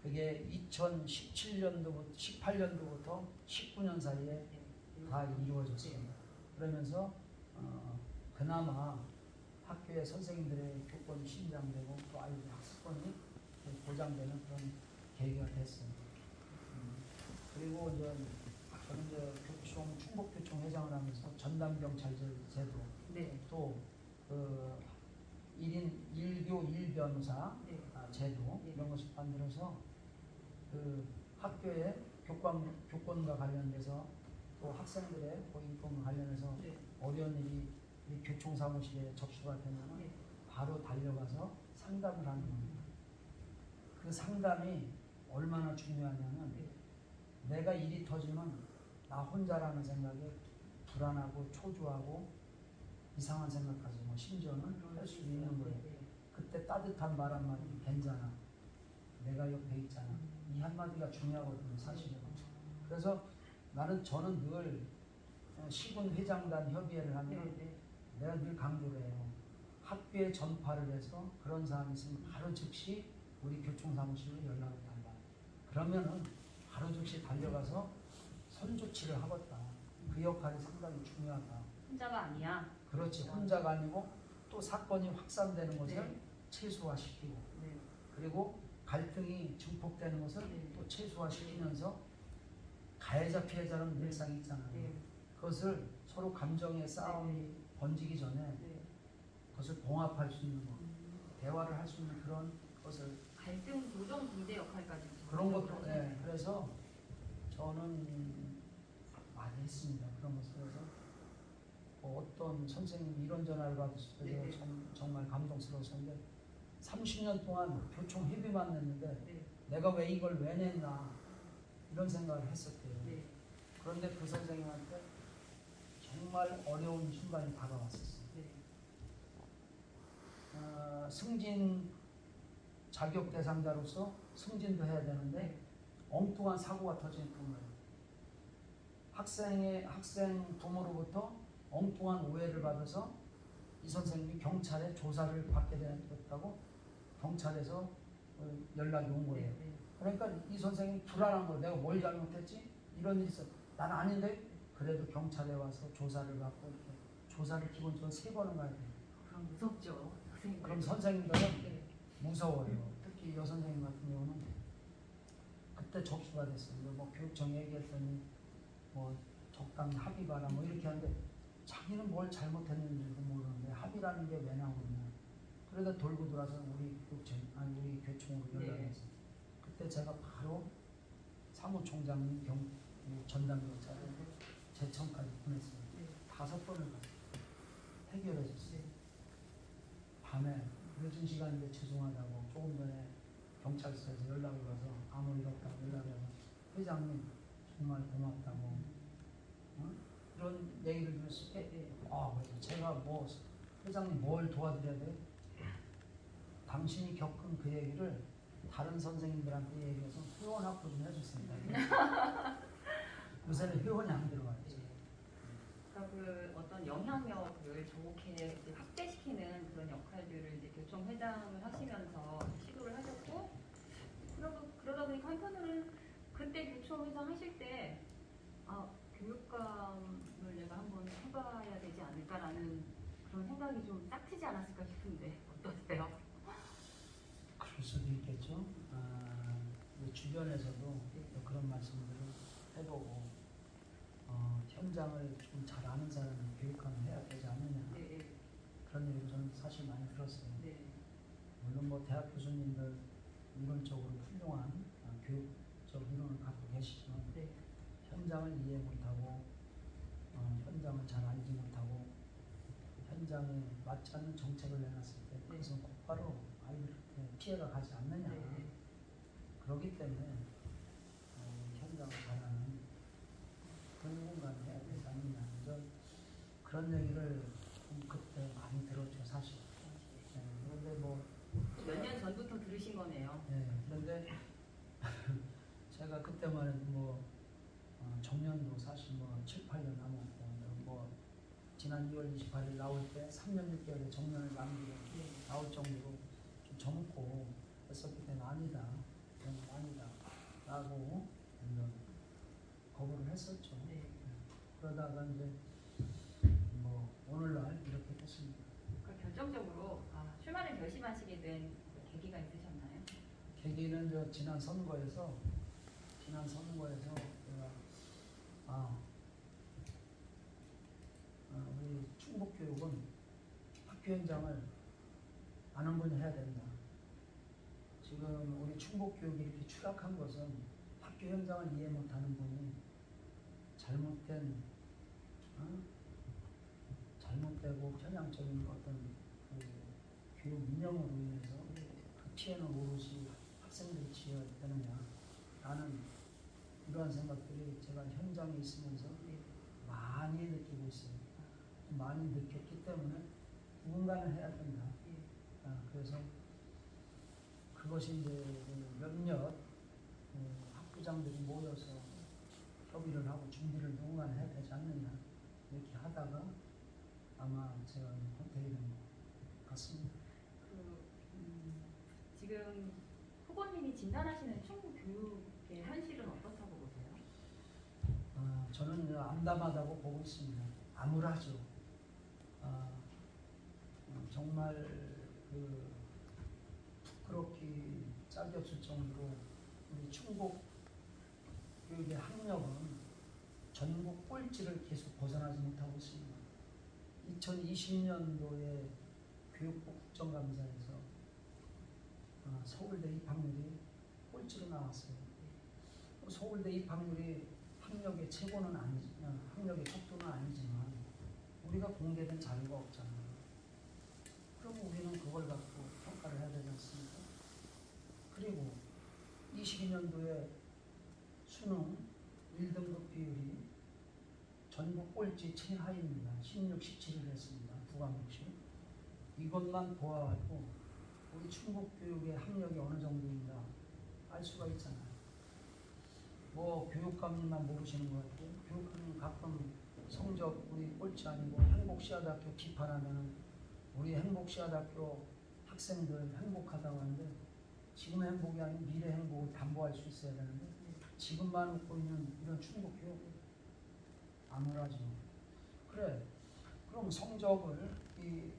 그게 2017년도부터 18년도부터 19년 사이에 네. 다 이루어졌습니다. 그러면서 그나마 학교의 선생님들의 교권이 신장되고 또 아이들의 학습권이 보장되는 그런 계기가 됐습니다. 그리고 이제 저는 이제 교총 충북교총 회장을 하면서 전담경찰제 제도 네. 또그 1인 1교 1변호사 네. 제도 네. 이런 것을 만들어서 그 학교의 교권과 관련돼서 또 학생들의 인권과 관련해서 네. 어려운 일이 이 교총 사무실에 접수가 되면 네. 바로 달려가서 상담을 하는 겁니다. 그 상담이 얼마나 중요하냐면 네. 내가 일이 터지면 나 혼자라는 생각에 불안하고 초조하고 이상한 생각까지 뭐 심지어는 할 수 있는 거예요. 네. 그때 따뜻한 말 한마디 괜찮아. 내가 옆에 있잖아. 이 한마디가 중요하거든요, 사실은. 그래서 저는 늘 시군 회장단 협의회를 하면 네. 내가 늘 강조를 해요. 학교에 전파를 해서 그런 사안이 있으면 바로 즉시 우리 교총사무실로 연락을 달라. 그러면은 바로 즉시 달려가서 선조치를 하겠다. 그 역할이 상당히 중요하다. 혼자가 아니야. 그렇지. 혼자가 아니고 또 사건이 확산되는 것을 네. 최소화시키고 네. 그리고 갈등이 증폭되는 것을 네. 또 최소화시키면서 가해자 피해자는 늘상 있잖아요. 네. 그것을 서로 감정의 싸움이 번지기 전에 네. 그것을 봉합할 수 있는 것, 대화를 할 수 있는 그런 것을 갈등 조정 중재 역할까지 그런 것도 그래서 저는 많이 했습니다. 그런 것을 그래서 어떤 선생님이 이런 전화를 받았을 때 네. 정말 감동스러웠는데 30년 동안 교총 회비만 냈는데 네. 내가 왜 이걸 왜 냈나 이런 생각을 했었대요. 네. 그런데 그 선생님한테 정말 어려운 순간이 다가왔었어요. 네. 승진 자격 대상자로서 승진도 해야 되는데 엉뚱한 사고가 터지는 거예요. 학생 부모로부터 엉뚱한 오해를 받아서 이 선생님이 경찰에 조사를 받게 됐다고 경찰에서 연락이 온 거예요. 네. 그러니까 이 선생님이 불안한 거예요. 내가 뭘 잘못했지? 이런 일이 있어. 난 아닌데 그래도 경찰에 와서 조사를 받고 이렇게 조사를 기본적으로 3번은 가야 돼요. 그럼 무섭죠. 선생님들. 그럼 선생님들은 네. 무서워요. 특히 여선생님 같은 경우는 그때 접수가 됐어요. 뭐 교육청 얘기했더니 뭐 적당히 합의 봐라 뭐 이렇게 하는데 자기는 뭘 잘못했는지도 모르는데 합의라는 게 왜 나오느냐. 그러다 돌고 돌아서 우리 교총으로 연락해서 그때 제가 바로 사무총장님 전담경찰에 제청까지 보냈어요. 5번을 해결해줬어요. 밤에 늦은 시간인데 죄송하다고 조금 전에 경찰서에서 연락이 와서 아무 일 없다고 연락이 와서 회장님 정말 고맙다고 이런 얘기를 들었을 때 그래서 제가 뭐 회장님 뭘 도와드려야 돼요? 당신이 겪은 그 얘기를 다른 선생님들한테 얘기해서 회원 확보 좀 해줬습니다. 요새는 회원이 안 들어와요. 그러니까 그 어떤 영향력을 좋게 이제 확대시키는 그런 역할들을 이제 교총 회장을 하시면서 시도를 하셨고, 그러다 보니까 한편으로는 그때 교총 회장 하실 때 교육감을 내가 한번 해봐야 되지 않을까라는 그런 생각이 좀 딱 트지 않았을까 싶은데 어떠세요? 그럴 수도 있겠죠. 주변에서도 또 그런 말씀들을 해보고 현장을 좀 잘 아는 사람이 교육감을 해야 되지 않느냐 그런 얘기를 저는 사실 많이 들었어요. 물론 뭐 대학 교수님들 이론적으로 훌륭한 교육적 이론을 갖고 계시지만 현장을 이해 못하고 현장을 잘 알지 못하고 현장에 맞지 않는 정책을 내놨을 때 그것은 곧바로 아이들한테 피해가 가지 않느냐. 네. 그렇기 때문에 현장을 잘하는 그런 공간을 해야 되지 않느냐. 그런 얘기를 그때 많이 들었죠, 사실. 네, 그런데 뭐 몇 년 전부터 들으신 거네요. 그런데 제가 그때만 해도 뭐 정년도 사실 뭐 7, 8년 남았고 뭐 지난 2월 28일 나올 때 3년 6개월의 정년을 남기고 나올 정도로 좀 젊고 했었기 때문에 아니다. 그건 아니다. 라고 거부를 했었죠. 네. 그러다가 이제 뭐 오늘날 이렇게 됐습니다. 그러니까 결정적으로 출마를 결심하시게 된 계기가 있으셨나요? 계기는 지난 선거에서 제가 우리 충북교육은 학교 현장을 아는 분이 해야 된다. 지금 우리 충북교육이 이렇게 추락한 것은 학교 현장을 이해 못하는 분이 잘못되고 편향적인 어떤 그 교육 운영으로 인해서 그 피해는 오롯이 학생들이 지어야 되느냐. 라는 이러한 생각들이 제가 현장에 있으면서 많이 느끼고 있어요. 많이 느꼈기 때문에 누군가는 해야 된다. 그래서 그것이 이제 몇몇 학부장들이 모여서 협의를 하고 준비를 누군가는 해야 되지 않느냐 이렇게 하다가 아마 제가 선택이 된 것 같습니다. 지금 후보님이 진단하시는 충북 교육의 현실은 어떻다고 보세요? 저는 암담하다고 보고 있습니다. 암울하죠. 정말 그 부끄럽기 짝이 없을 정도로 우리 충북 교육의 학력은 전국 꼴찌를 계속 벗어나지 못하고 있습니다. 2020년도에 교육부 국정감사에서 서울대 입학률이 꼴찌로 나왔어요. 서울대 입학률이 학력의 최고는 학력의 척도는 아니지만 우리가 공개된 자료가 없잖아요. 그럼 우리는 그걸 갖고 평가를 해야 되지 않습니까? 그리고 22년도에 수능 1등급 비율이 전국 꼴찌 최하위입니다. 16, 17을 했습니다. 두 과목씩. 이것만 보아가지고 우리 충북 교육의 학력이 어느 정도인가 알 수가 있잖아요. 뭐 교육감님만 모르시는 것 같고 교육감님 가끔 성적 우리 꼴찌 아니고 행복시아대학교 비판하면 우리 행복시아대학교 학생들 행복하다고 하는데 지금 행복이 아닌 미래 행복을 담보할 수 있어야 되는데 지금만 웃고 있는 이런 충북 교육 암울하죠. 그래, 그럼 성적을 이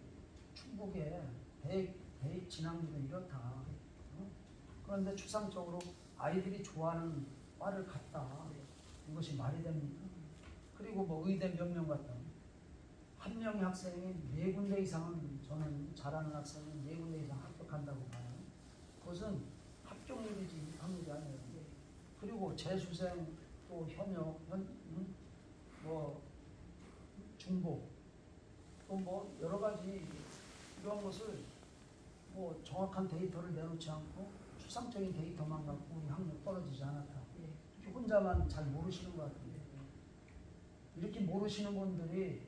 충북의 대입 진학률은 이렇다. 그런데 추상적으로 아이들이 좋아하는 과를 갔다. 이것이 말이 됩니까? 그리고 뭐 의대 몇 명 갔다. 한 명의 학생이 4군데 이상은 저는 잘하는 학생이 4군데 이상 합격한다고 봐요. 그것은 합격률이지 입학률이 아니에요. 그리고 재수생 또 현역, 뭐 중복 또 뭐 여러 가지 이런 것을 뭐 정확한 데이터를 내놓지 않고 추상적인 데이터만 갖고 우리 학력 떨어지지 않았다. 이렇게 혼자만 잘 모르시는 것 같은데 이렇게 모르시는 분들이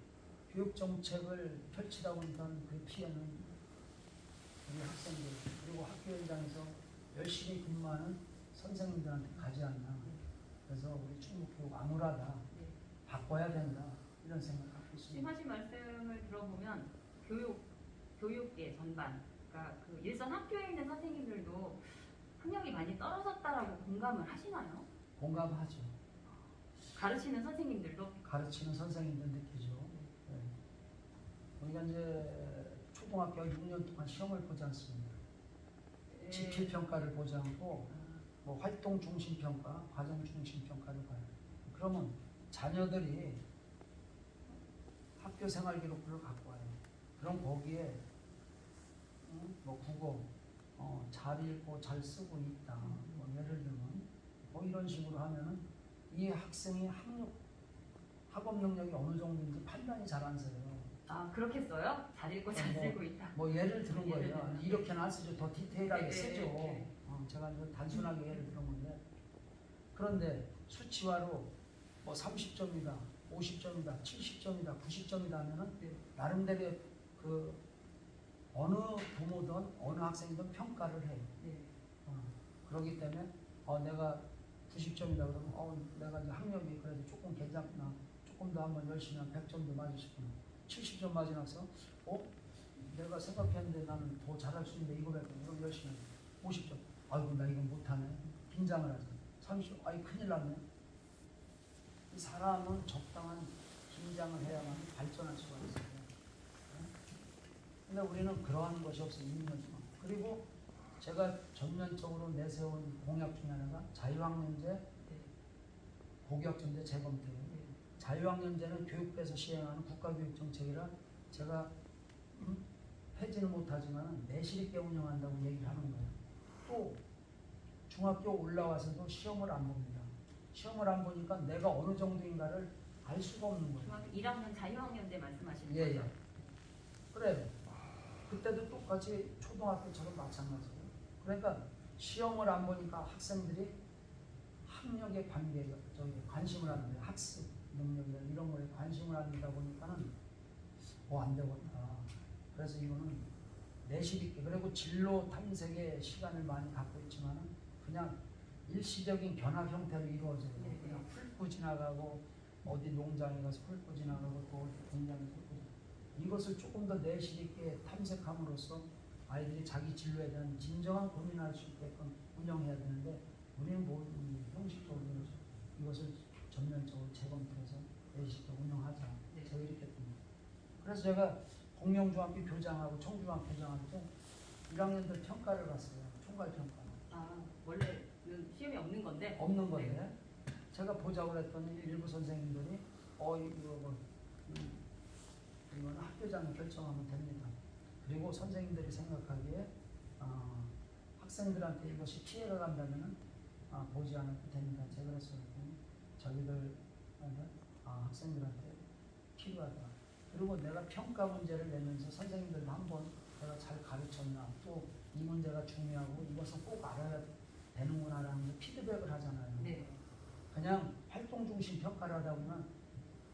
교육 정책을 펼치다 보니까 그 피해는 우리 학생들 그리고 학교 현장에서 열심히 근무하는 선생님들한테 가지 않나. 그래서 우리 충북 교육 암울하다. 바꿔야 된다. 이런 생각을 갖고 지금 있습니다. 하신 말씀을 들어보면 교육계 전반, 그러니까 그 일선 학교에 있는 선생님들도 학력이 많이 떨어졌다라고 공감을 하시나요? 공감하죠. 가르치는 선생님들도? 가르치는 선생님들 느끼죠. 네. 우리가 이제 초등학교 6년 동안 시험을 보지 않습니다. 지필평가를 보지 않고 뭐 활동 중심 평가, 과정 중심 평가를 봐요. 그러면 자녀들이 학교 생활 기록부를 갖고 와요. 그럼 거기에 뭐 국어 잘 읽고 잘 쓰고 있다. 뭐 예를 들면 뭐 이런 식으로 하면은 이 학생이 학업 능력이 어느 정도인지 판단이 잘 안 서요. 아 그렇겠어요? 잘 읽고 잘 뭐, 쓰고 있다. 뭐 예를 들은 예를 거예요. 들면. 이렇게는 안 쓰죠. 더 디테일하게 네, 쓰죠. 네. 제가 이거 단순하게 예를 들은 건데, 그런데 수치화로 뭐 30점이다, 50점이다, 70점이다, 90점이다 하면은 네. 나름대로 그 어느 부모든 어느 학생이든 평가를 해요. 네. 그렇기 때문에 내가 90점이다 그러면 내가 이제 학력이 그래도 조금 괜찮구나, 조금 더 한번 열심히 하면 100점도 맞을 수 있구나, 70점 맞은 학생 내가 생각했는데 나는 더 잘할 수 있는데 이거 ಬೇಕು 이거 열심히 하면 50점, 아이고 나 이거 못하네, 긴장을 하죠. 30점, 아이 큰일 났네. 이 사람은 적당한 긴장을 해야만 발전할 수가 있어요. 근데 우리는 그러한 것이 없어요. 2년 동안. 그리고 제가 전면적으로 내세운 공약 중에 하나가 자유학년제, 고교학점제 재검토예요. 자유학년제는 교육부에서 시행하는 국가교육정책이라 제가 폐지는 못하지만 내실 있게 운영한다고 얘기를 하는 거예요. 또 중학교 올라와서도 시험을 안 봅니다. 시험을 안 보니까 내가 어느 정도인가를 알 수가 없는 거예요. 중학교 1학년 자유학년제 말씀하시는 예, 거죠? 예. 그래. 그때도 똑같이 초등학교처럼 마찬가지예요. 그러니까 시험을 안 보니까 학생들이 학력에 관심을 안 돼요. 학습 능력이나 이런 거에 관심을 안 주다 보니까는 안 되겠다. 그래서 이거는 내실 있게, 그리고 진로 탐색의 시간을 많이 갖고 있지만은 그냥 일시적인 견학 형태로 이루어져요. 네. 그냥 훑고 지나가고 어디 농장에 가서 훑고 지나가고 또 어디 공장에서 훑고 지나가고, 이것을 조금 더 내실 있게 탐색함으로써 아이들이 자기 진로에 대한 진정한 고민할 수 있게끔 운영해야 되는데, 우리는 뭐 형식적으로 이것을 전면적으로 재검토해서 내실 있게 운영하자. 네. 제가 이렇게 듭니다. 그래서 제가 공명중학교 교장하고 청중학교 교장할 때 1학년들 평가를 봤어요. 총괄평가. 아 원래는 시험이 없는 건데. 없는 건데 네. 제가 보자고 했더니 일부 선생님들이 이거는 학교장이 결정하면 됩니다. 그리고 선생님들이 생각하기에 학생들한테 이것이 피해가 간다면 보지 않아도 됩니다. 제가 그랬어요. 저희들 학생들한테 필요하다. 그리고 내가 평가 문제를 내면서 선생님들도 한번 내가 잘 가르쳤나, 또 이 문제가 중요하고 이것은 꼭 알아야 되는구나라는 피드백을 하잖아요. 네. 그냥 활동 중심 평가를 하다 보면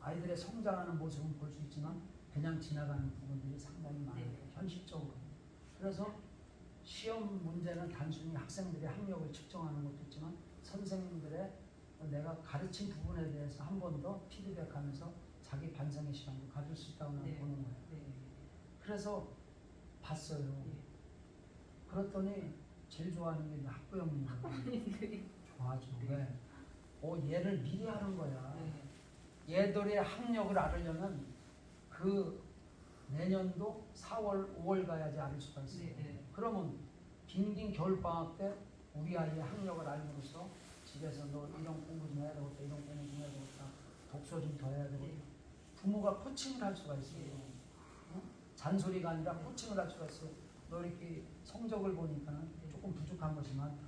아이들의 성장하는 모습은 볼 수 있지만 그냥 지나가는 부분들이 상당히 많아요. 네. 현실적으로. 그래서 시험 문제는 단순히 학생들의 학력을 측정하는 것도 있지만 선생님들의 내가 가르친 부분에 대해서 한 번 더 피드백하면서 자기 반성의 시간도 가질 수 있다고 나는 네. 보는 거예요. 네. 그래서 봤어요. 네. 그랬더니 제일 좋아하는 게 학부형님이에요. 학부모님들이. 좋아하죠. 네. 왜? 얘를 미리 하는 거야. 네. 얘들의 학력을 알으려면 그 내년도 4월, 5월 가야지 알 수가 있어요. 네, 네. 그러면 빈긴 겨울방학 때 우리 아이의 학력을 알므로써 집에서 너 이런 공부 좀 해야 되겠다, 이런 공부 좀 해야 되겠다, 독서 좀 더 해야 되겠다. 네. 부모가 코칭을 할 수가 있어요. 잔소리가 아니라 코칭을 할 수가 있어요. 너 이렇게 성적을 보니까 조금 부족한 것이 많다.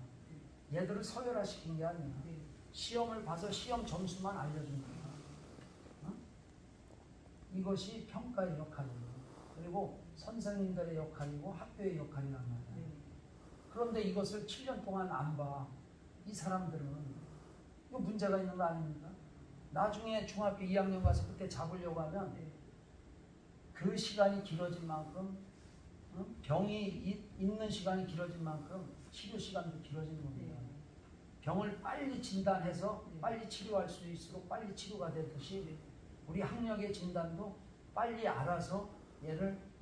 얘들을 서열화시킨 게 아니야. 네. 시험을 봐서 시험 점수만 알려준 거야. 이것이 평가의 역할이에요. 그리고 선생님들의 역할이고 학교의 역할이란 말이야. 네. 그런데 이것을 7년 동안 안 봐. 이 사람들은 이거 문제가 있는 거 아닙니까? 나중에 중학교 2학년 가서 그때 잡으려고 하면 네. 그 시간이 길어진 만큼 병이 있는 시간이 길어진 만큼 치료 시간도 길어지는 겁니다. 네. 병을 빨리 진단해서 네. 빨리 치료할 수 있도록 빨리 치료가 되듯이 우리 학력의 진단도 빨리 알아서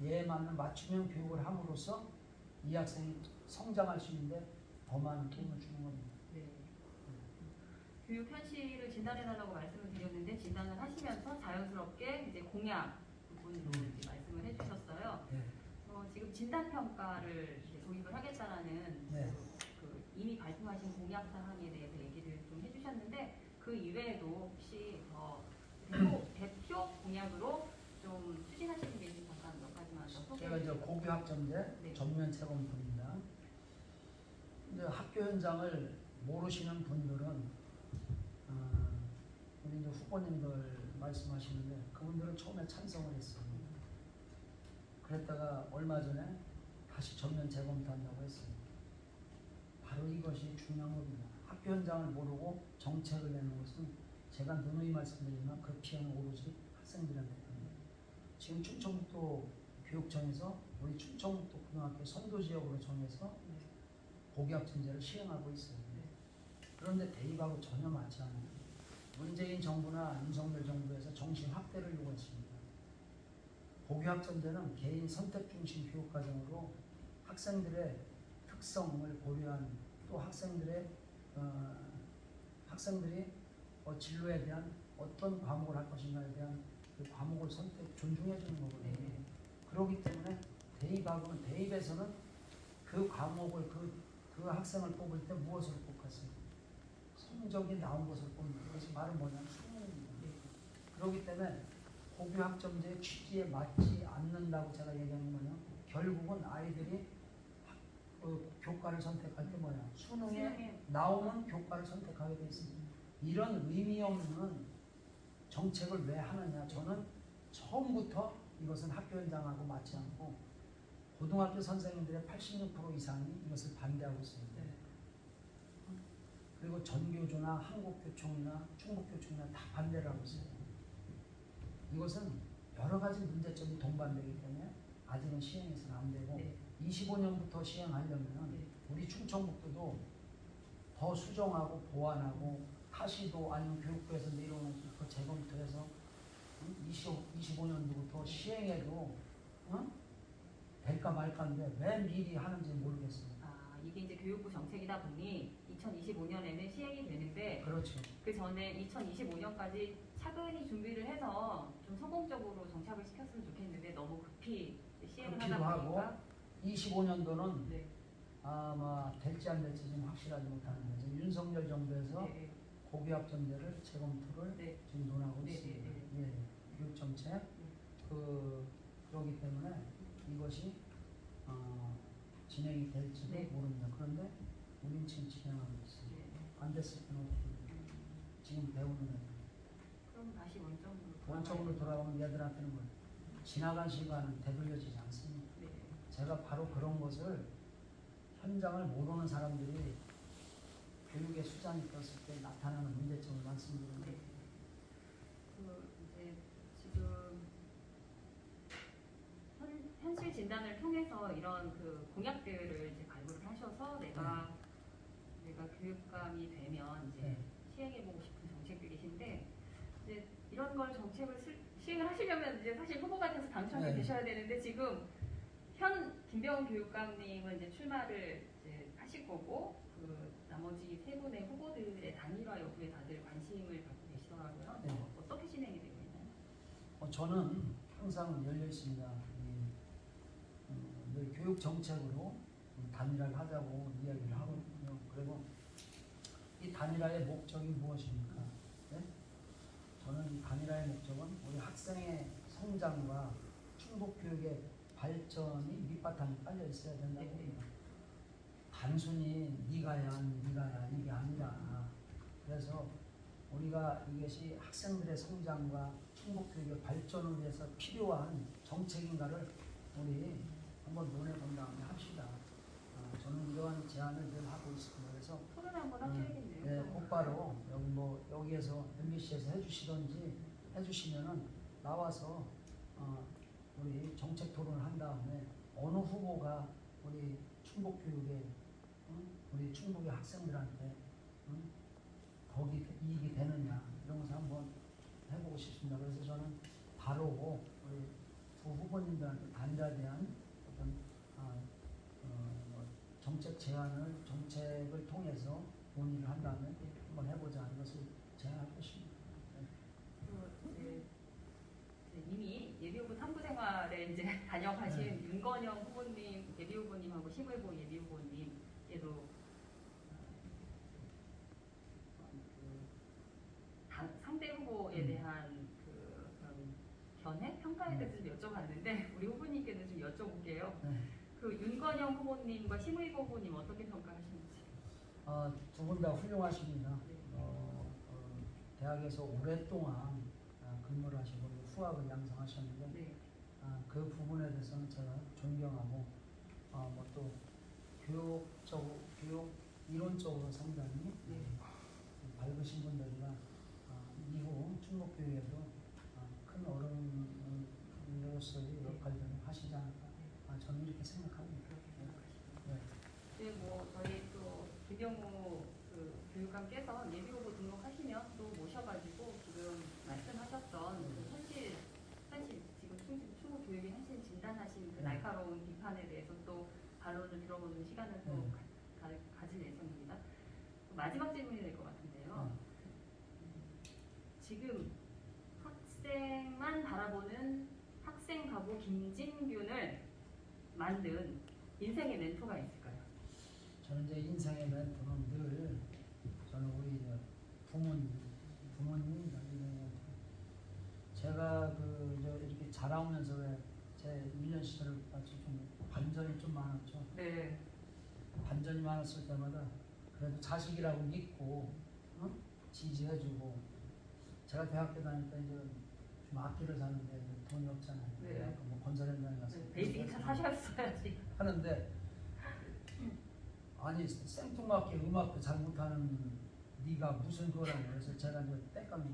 얘에 맞는 맞춤형 교육을 함으로써 이 학생이 성장할 수 있는데 더 많은 도움을 주는 겁니다. 네. 교육 현실을 진단해달라고 말씀을 드렸는데 진단을 하시면서 자연스럽게 이제 공약 부분을 이제 말씀을 해주셨어요. 네. 지금 진단평가를 이제 도입을 하겠다라는 네. 그 이미 발표하신 공약 사항에 대해서 얘기를 좀 해주셨는데 그 이외에도 혹시 대표 공약으로 좀 추진하시는 게 있으면 잠깐 몇 가지만 더 소개해 제가 이제 주시죠. 고교학점제 네. 전면 재검토입니다. 이제 학교 현장을 모르시는 분들은 우리 이제 후보님들 말씀하시는데 그분들은 처음에 찬성을 했어요. 그랬다가 얼마 전에 다시 전면 재검토한다고 했어요. 바로 이것이 중요한 겁니다. 학교 현장을 모르고 정책을 내는 것은 제가 누누이 말씀드리지만 그 피해는 오로지 학생들한테 됩니다. 지금 충청북도 교육청에서 우리 충청북도 고등학교 선도지역으로 정해서 고교학점제를 시행하고 있어요. 그런데 대입하고 전혀 맞지 않아요. 문재인 정부나 윤석열 정부에서 정시 확대를 요구했습니다. 고교학점제는 개인 선택 중심 교육과정으로 학생들의 특성을 고려한 또 학생들이 진로에 대한 어떤 과목을 할 것인가에 대한 그 과목을 존중해 주는 거거든요. 그렇기 때문에 대입에서는 그 과목을 그 학생을 뽑을 때 무엇을 뽑겠어요? 성적이 나온 것을 뽑는 것이 말은 뭐냐면 수능입니다. 그렇기 때문에 고교학점제의 취지에 맞지 않는다고 제가 얘기하는 거는 결국은 아이들이 교과를 선택할 때 뭐냐 수능에 나오면 교과를 선택하게 돼 있습니다. 이런 의미 없는 정책을 왜 하느냐. 저는 처음부터 이것은 학교 현장하고 맞지 않고 고등학교 선생님들의 86% 이상이 이것을 반대하고 있습니다. 그리고 전교조나 한국교총이나 충북교총이나 다 반대를 하고 있어요. 이것은 여러 가지 문제점이 동반되기 때문에 아직은 시행해서는 안 되고 25년부터 시행하려면 우리 충청북도도 더 수정하고 보완하고 타시도 아니면 교육부에서 내려오는 그 재검토해서 25년도부터 시행해도 될까 말까인데 왜 미리 하는지 모르겠습니다. 이게 이제 교육부 정책이다 보니 2025년에는 시행이 되는데 그렇죠. 그 전에 2025년까지 차근히 준비를 해서 좀 성공적으로 정착을 시켰으면 좋겠는데 너무 급히 시행을 하다 보니까 25년도는 아마 될지 안 될지 지금 확실하지 못하는데 지금 윤석열 정부에서 고교학점제를 재검토를 지금 논하고 있습니다. 교육정책 그러기 때문에 이것이 진행이 될지도 모릅니다. 그런데 우리는 지금 진행하고 있습니다. 안 됐을 때는 어떻게 됩니까? 지금 배우는 애들. 그럼 다시 원점으로 돌아오면 얘들한테는 뭐 지나간 시간은 되돌려지지 않습니다. 제가 바로 그런 것을 현장을 모르는 사람들이 교육의 수장이 떴을 때 나타나는 문제점을 말씀드리는 거예요. 이제 지금 현실 진단을 통해서 이런 그 공약들을 이제 발굴을 하셔서 내가 교육감이 되면 이제 시행해보고 싶은 정책들이신데 이제 이런 걸 정책을 시행을 하시려면 이제 사실 후보가 돼서 당선이 되셔야 되는데 지금 현 김병훈 교육감님은 이제 출마를 이제 하실 거고 그 나머지 세 분의 후보들의 단일화 여부에 다들 관심을 갖고 계시더라고요. 어떻게 진행이 되고 있나요? 저는 항상 열려 있습니다. 늘 교육 정책으로 단일화를 하자고 이야기를 하거든요. 그리고 이 단일화의 목적이 무엇입니까? 저는 이 단일화의 목적은 우리 학생의 성장과 충북 교육의 발전이 밑바탕에 깔려 있어야 된다고 봅니다. 단순히 네가야 이게 아니라 그래서 우리가 이것이 학생들의 성장과 충북 교육의 발전을 위해서 필요한 정책인가를 우리 한번 논해본 다음에 합시다. 저는 이러한 제안을 늘 하고 있습니다. 그래서 토론 한번 하셔야겠네요. 곧바로 여기에서 MBC에서 해주시면은 나와서 우리 정책 토론을 한 다음에 어느 후보가 우리 충북 교육에 우리 충북의 학생들한테 거기 이익이 되느냐 이런 것을 한번 해보고 싶습니다. 그래서 저는 바로 우리 두 후보님들한테 단일화에 대한 어떤 정책을 통해서 논의를 한 다음에 한번 해보자 이것을 제안할 것입니다. 이미 예비후보 탐구 생활에 이제 다녀가신 윤건영 후보님, 예비후보님하고 심의보 예비후보님께도 상대 후보에 대한 그런 견해, 평가에 대해서 좀 여쭤봤는데 우리 후보님께도 좀 여쭤볼게요. 그 윤건영 후보님과 심의보 후보님 어떻게 평가하시는지? 두 분 다 훌륭하십니다. 대학에서 오랫동안 근무를 하시고 후학을 양성하셨는데 네. 그 부분에 대해서는 제가 존경하고 뭐 또 교육 이론적으로 상당히 네. 밝으신 분들이라 이후 충북교육에도 큰 어른으로서의 역할들을 하시지 않을까 저는 이렇게 생각합니다. 그렇게 생각하시고. 네. 네, 뭐 저희 또 김영우 그 교육감께서 예비후보 등록하시면 또 모셔가지고 지금 말씀하셨던 그 현실 지금 충북 교육의 현실 진단하신 그 네. 날카로운 비판에 대해서 또 반론을 들어보는 시간을 또 네. 가질 예정입니다. 마지막 질문이 될 것 같은데요. 지금 학생만 바라보는 학생 가부 김진균을 만든 인생의 멘토가 있을까요? 저는 이제 인생의 멘토는 늘 저는 우리 이제 부모님 제가 이렇게 자라오면서 제 1년 시절을 같이 좀 반전이 좀 많았죠. 네. 반전이 많았을 때마다 그래도 자식이라고 믿고 지지해주고 제가 대학교 다닐 때 이제 좀 악기를 사는데 이제 돈이 없잖아요. 네. 뭐 건설 현장에 가서 베이스 기타 사셨어야지. 하는데 아니 생뚱맞게 음악도 잘 못하는 네가 무슨 거라고 그래서 제가 이제 때까지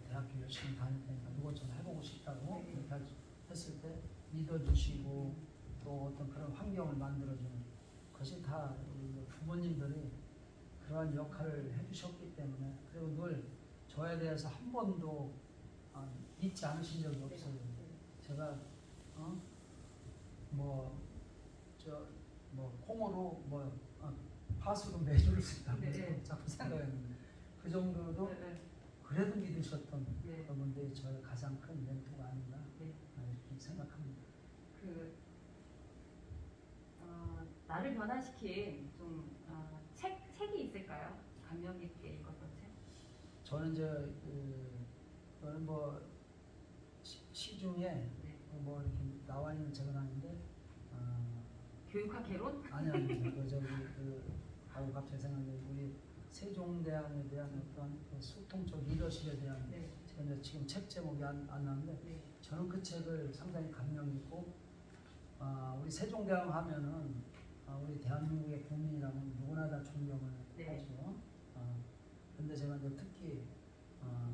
대학교 열심히 다닐 테니까 이것 좀 해보고 싶다고 네. 이렇게 했을 때 믿어주시고 또 어떤 그런 환경을 만들어주는 것이 다 우리 부모님들이 그러한 역할을 해주셨기 때문에 그리고 늘 저에 대해서 한 번도 잊지 않으신 적이 없어요. 제가 콩으로 파수로 매주를 쓴다고 네. 자꾸 생각했는데 그 정도로 네. 그래도 믿으셨던 네. 그분들이 저의 가장 큰 멘토가 아닌가 네. 이렇게 생각합니다. 나를 변화시킨 좀 책이 있을까요? 감명 깊게 읽었던 책? 저는 이제 저는 시중에 네. 이렇게 나와 있는 책은 아닌데 교육학 개론? 아니 갑자기 생각나는 우리 세종대왕에 대한 어떤 소통적 리더십에 대한 네. 제가 이제 지금 책 제목이 안 나는데 네. 저는 그 책을 상당히 감명 깊고 우리 세종대왕 하면은 우리 대한민국의 국민이라면 누구나 다 존경을 네. 하죠. 근데 제가 이제 특히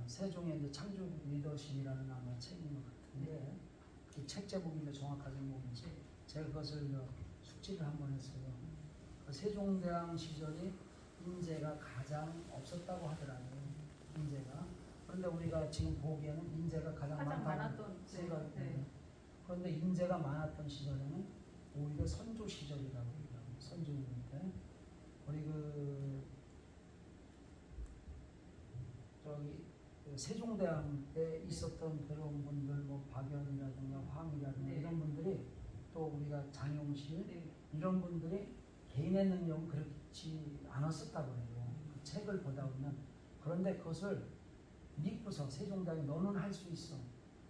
세종의 이제 창조 리더십이라는 아마 책인 것 같은데 그 책 제목이 이제 정확하게 뭐지? 제가 그것을 숙지를 한번 했어요. 그 세종대왕 시절이 인재가 가장 없었다고 하더라고요. 인재가. 그런데 우리가 지금 보기에는 인재가 가장 많다고 생각이 네. 그런데 인재가 많았던 시절에는 오히려 선조 시절이라고 해요. 선조님 때 우리 세종대왕 때 있었던 그런 분들 뭐 박연이라든가 황이라든가 네. 이런 분들이 또 우리가 장용실 네. 이런 분들이 개인의 능력은 그렇지 않았었다고 해요. 그 책을 보다 보면 그런데 그것을 믿고서 세종대왕이 너는 할 수 있어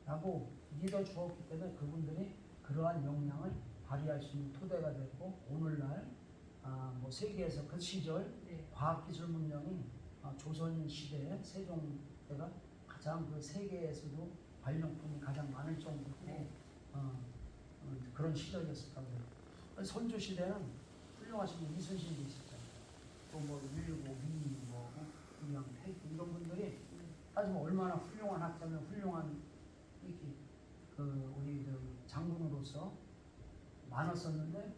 라고 믿어 주었기 때문에 그분들이 그러한 역량을 발휘할 수 있는 토대가 됐고 오늘날 세계에서 그 시절 네. 과학기술 문명이 조선 시대에 세종 때가 가장 그 세계에서도 발명품이 가장 많을 정도로 네. 그런 시절이었었다고 해요. 선조 시대는 훌륭하신 분 이순신도 있었잖아요. 또 율곡, 이양, 태기 이런 분들이 따지면 얼마나 훌륭한 학자면 훌륭한 우리 장군으로서 많았었는데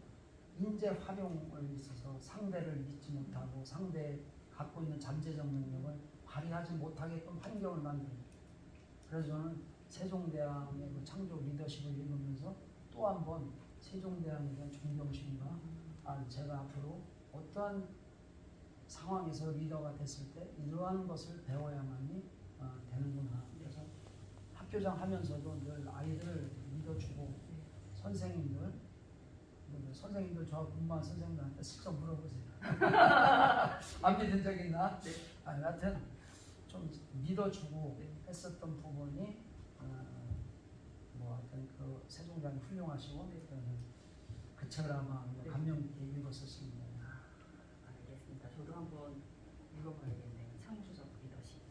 인재 활용을 있어서 상대를 믿지 못하고 상대 갖고 있는 잠재적 능력을 발휘하지 못하게끔 환경을 만들어요. 그래서 저는 세종대왕의 그 창조 리더십을 읽으면서 또 한 번 세종대왕에 대한 존경심과 제가 앞으로 어떠한 상황에서 리더가 됐을 때 이러한 것을 배워야만이 되는구나. 그래서 학교장 하면서도 늘 아이들을 믿어주고 선생님들 저하고 공부한 선생님들한테 슬쩍 물어보세요. 안 믿은 적 있나? 네. 하여튼 좀 믿어주고 네. 했었던 부분이 하여튼 그 세종대왕이 훌륭하시고 그 책을 아마 네. 감명 깊게 읽었었습니다. 알겠습니다. 저도 한번 읽어봐야겠네요. 창조적 리더십.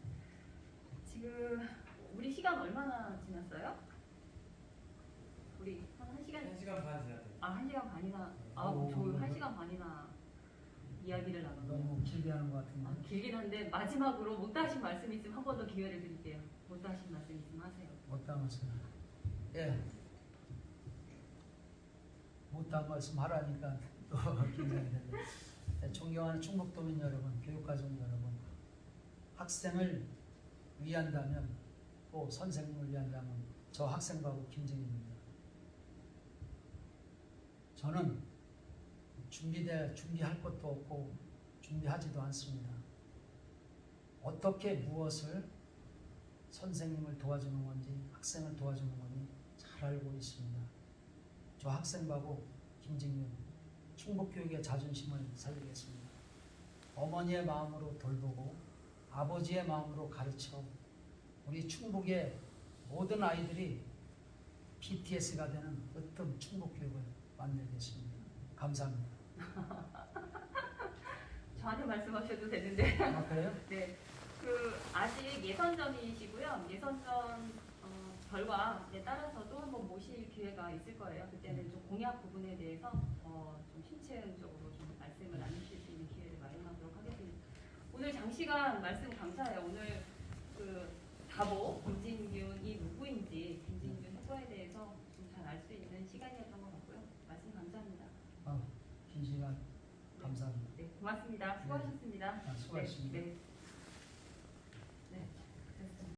지금 우리 시간 얼마나 지났어요? 우리 한 1시간? 1시간 반 지났대요. 아, 1시간 반이나. 아, 오, 저 1시간 반이나 이야기를 나눴네요. 너무 길게 하는 것 같은데. 아, 길긴 한데 마지막으로 못다 하신 말씀 있으면 한 번 더 기회를 드릴게요. 못다 하신 말씀 있으면 하세요. 못한 말씀. 예. 못한 말씀 하라니까 또 긴장이 되네. 존경하는 충북도민 여러분, 교육가족 여러분, 학생을 위한다면 또 선생님을 위한다면 저 학생바보 김정입니다. 저는 준비할 것도 없고 준비하지도 않습니다. 어떻게 무엇을 선생님을 도와주는 건지 학생을 도와주는 건지 잘 알고 있습니다. 저 학생바보 김진균 충북교육의 자존심을 살리겠습니다. 어머니의 마음으로 돌보고 아버지의 마음으로 가르쳐 우리 충북의 모든 아이들이 BTS가 되는 으뜸 충북교육을 만들겠습니다. 감사합니다. 저한테 말씀하셔도 되는데. 아, 그래요? 네. 아직 예선전이시고요. 예선전 결과에 따라서도 한번 모실 기회가 있을 거예요. 그때는 좀 공약 부분에 대해서 좀 심층적으로 좀 말씀을 나누실 수 있는 기회를 마련하도록 하겠습니다. 오늘 장시간 말씀 감사해요. 오늘 바보 김진균이 누구인지 김진균 후보에 대해서 좀 잘 알 수 있는 시간이었던 것 같고요. 말씀 감사합니다. 긴 시간 감사합니다. 네, 고맙습니다. 수고하셨습니다. 수고하셨습니다. 네.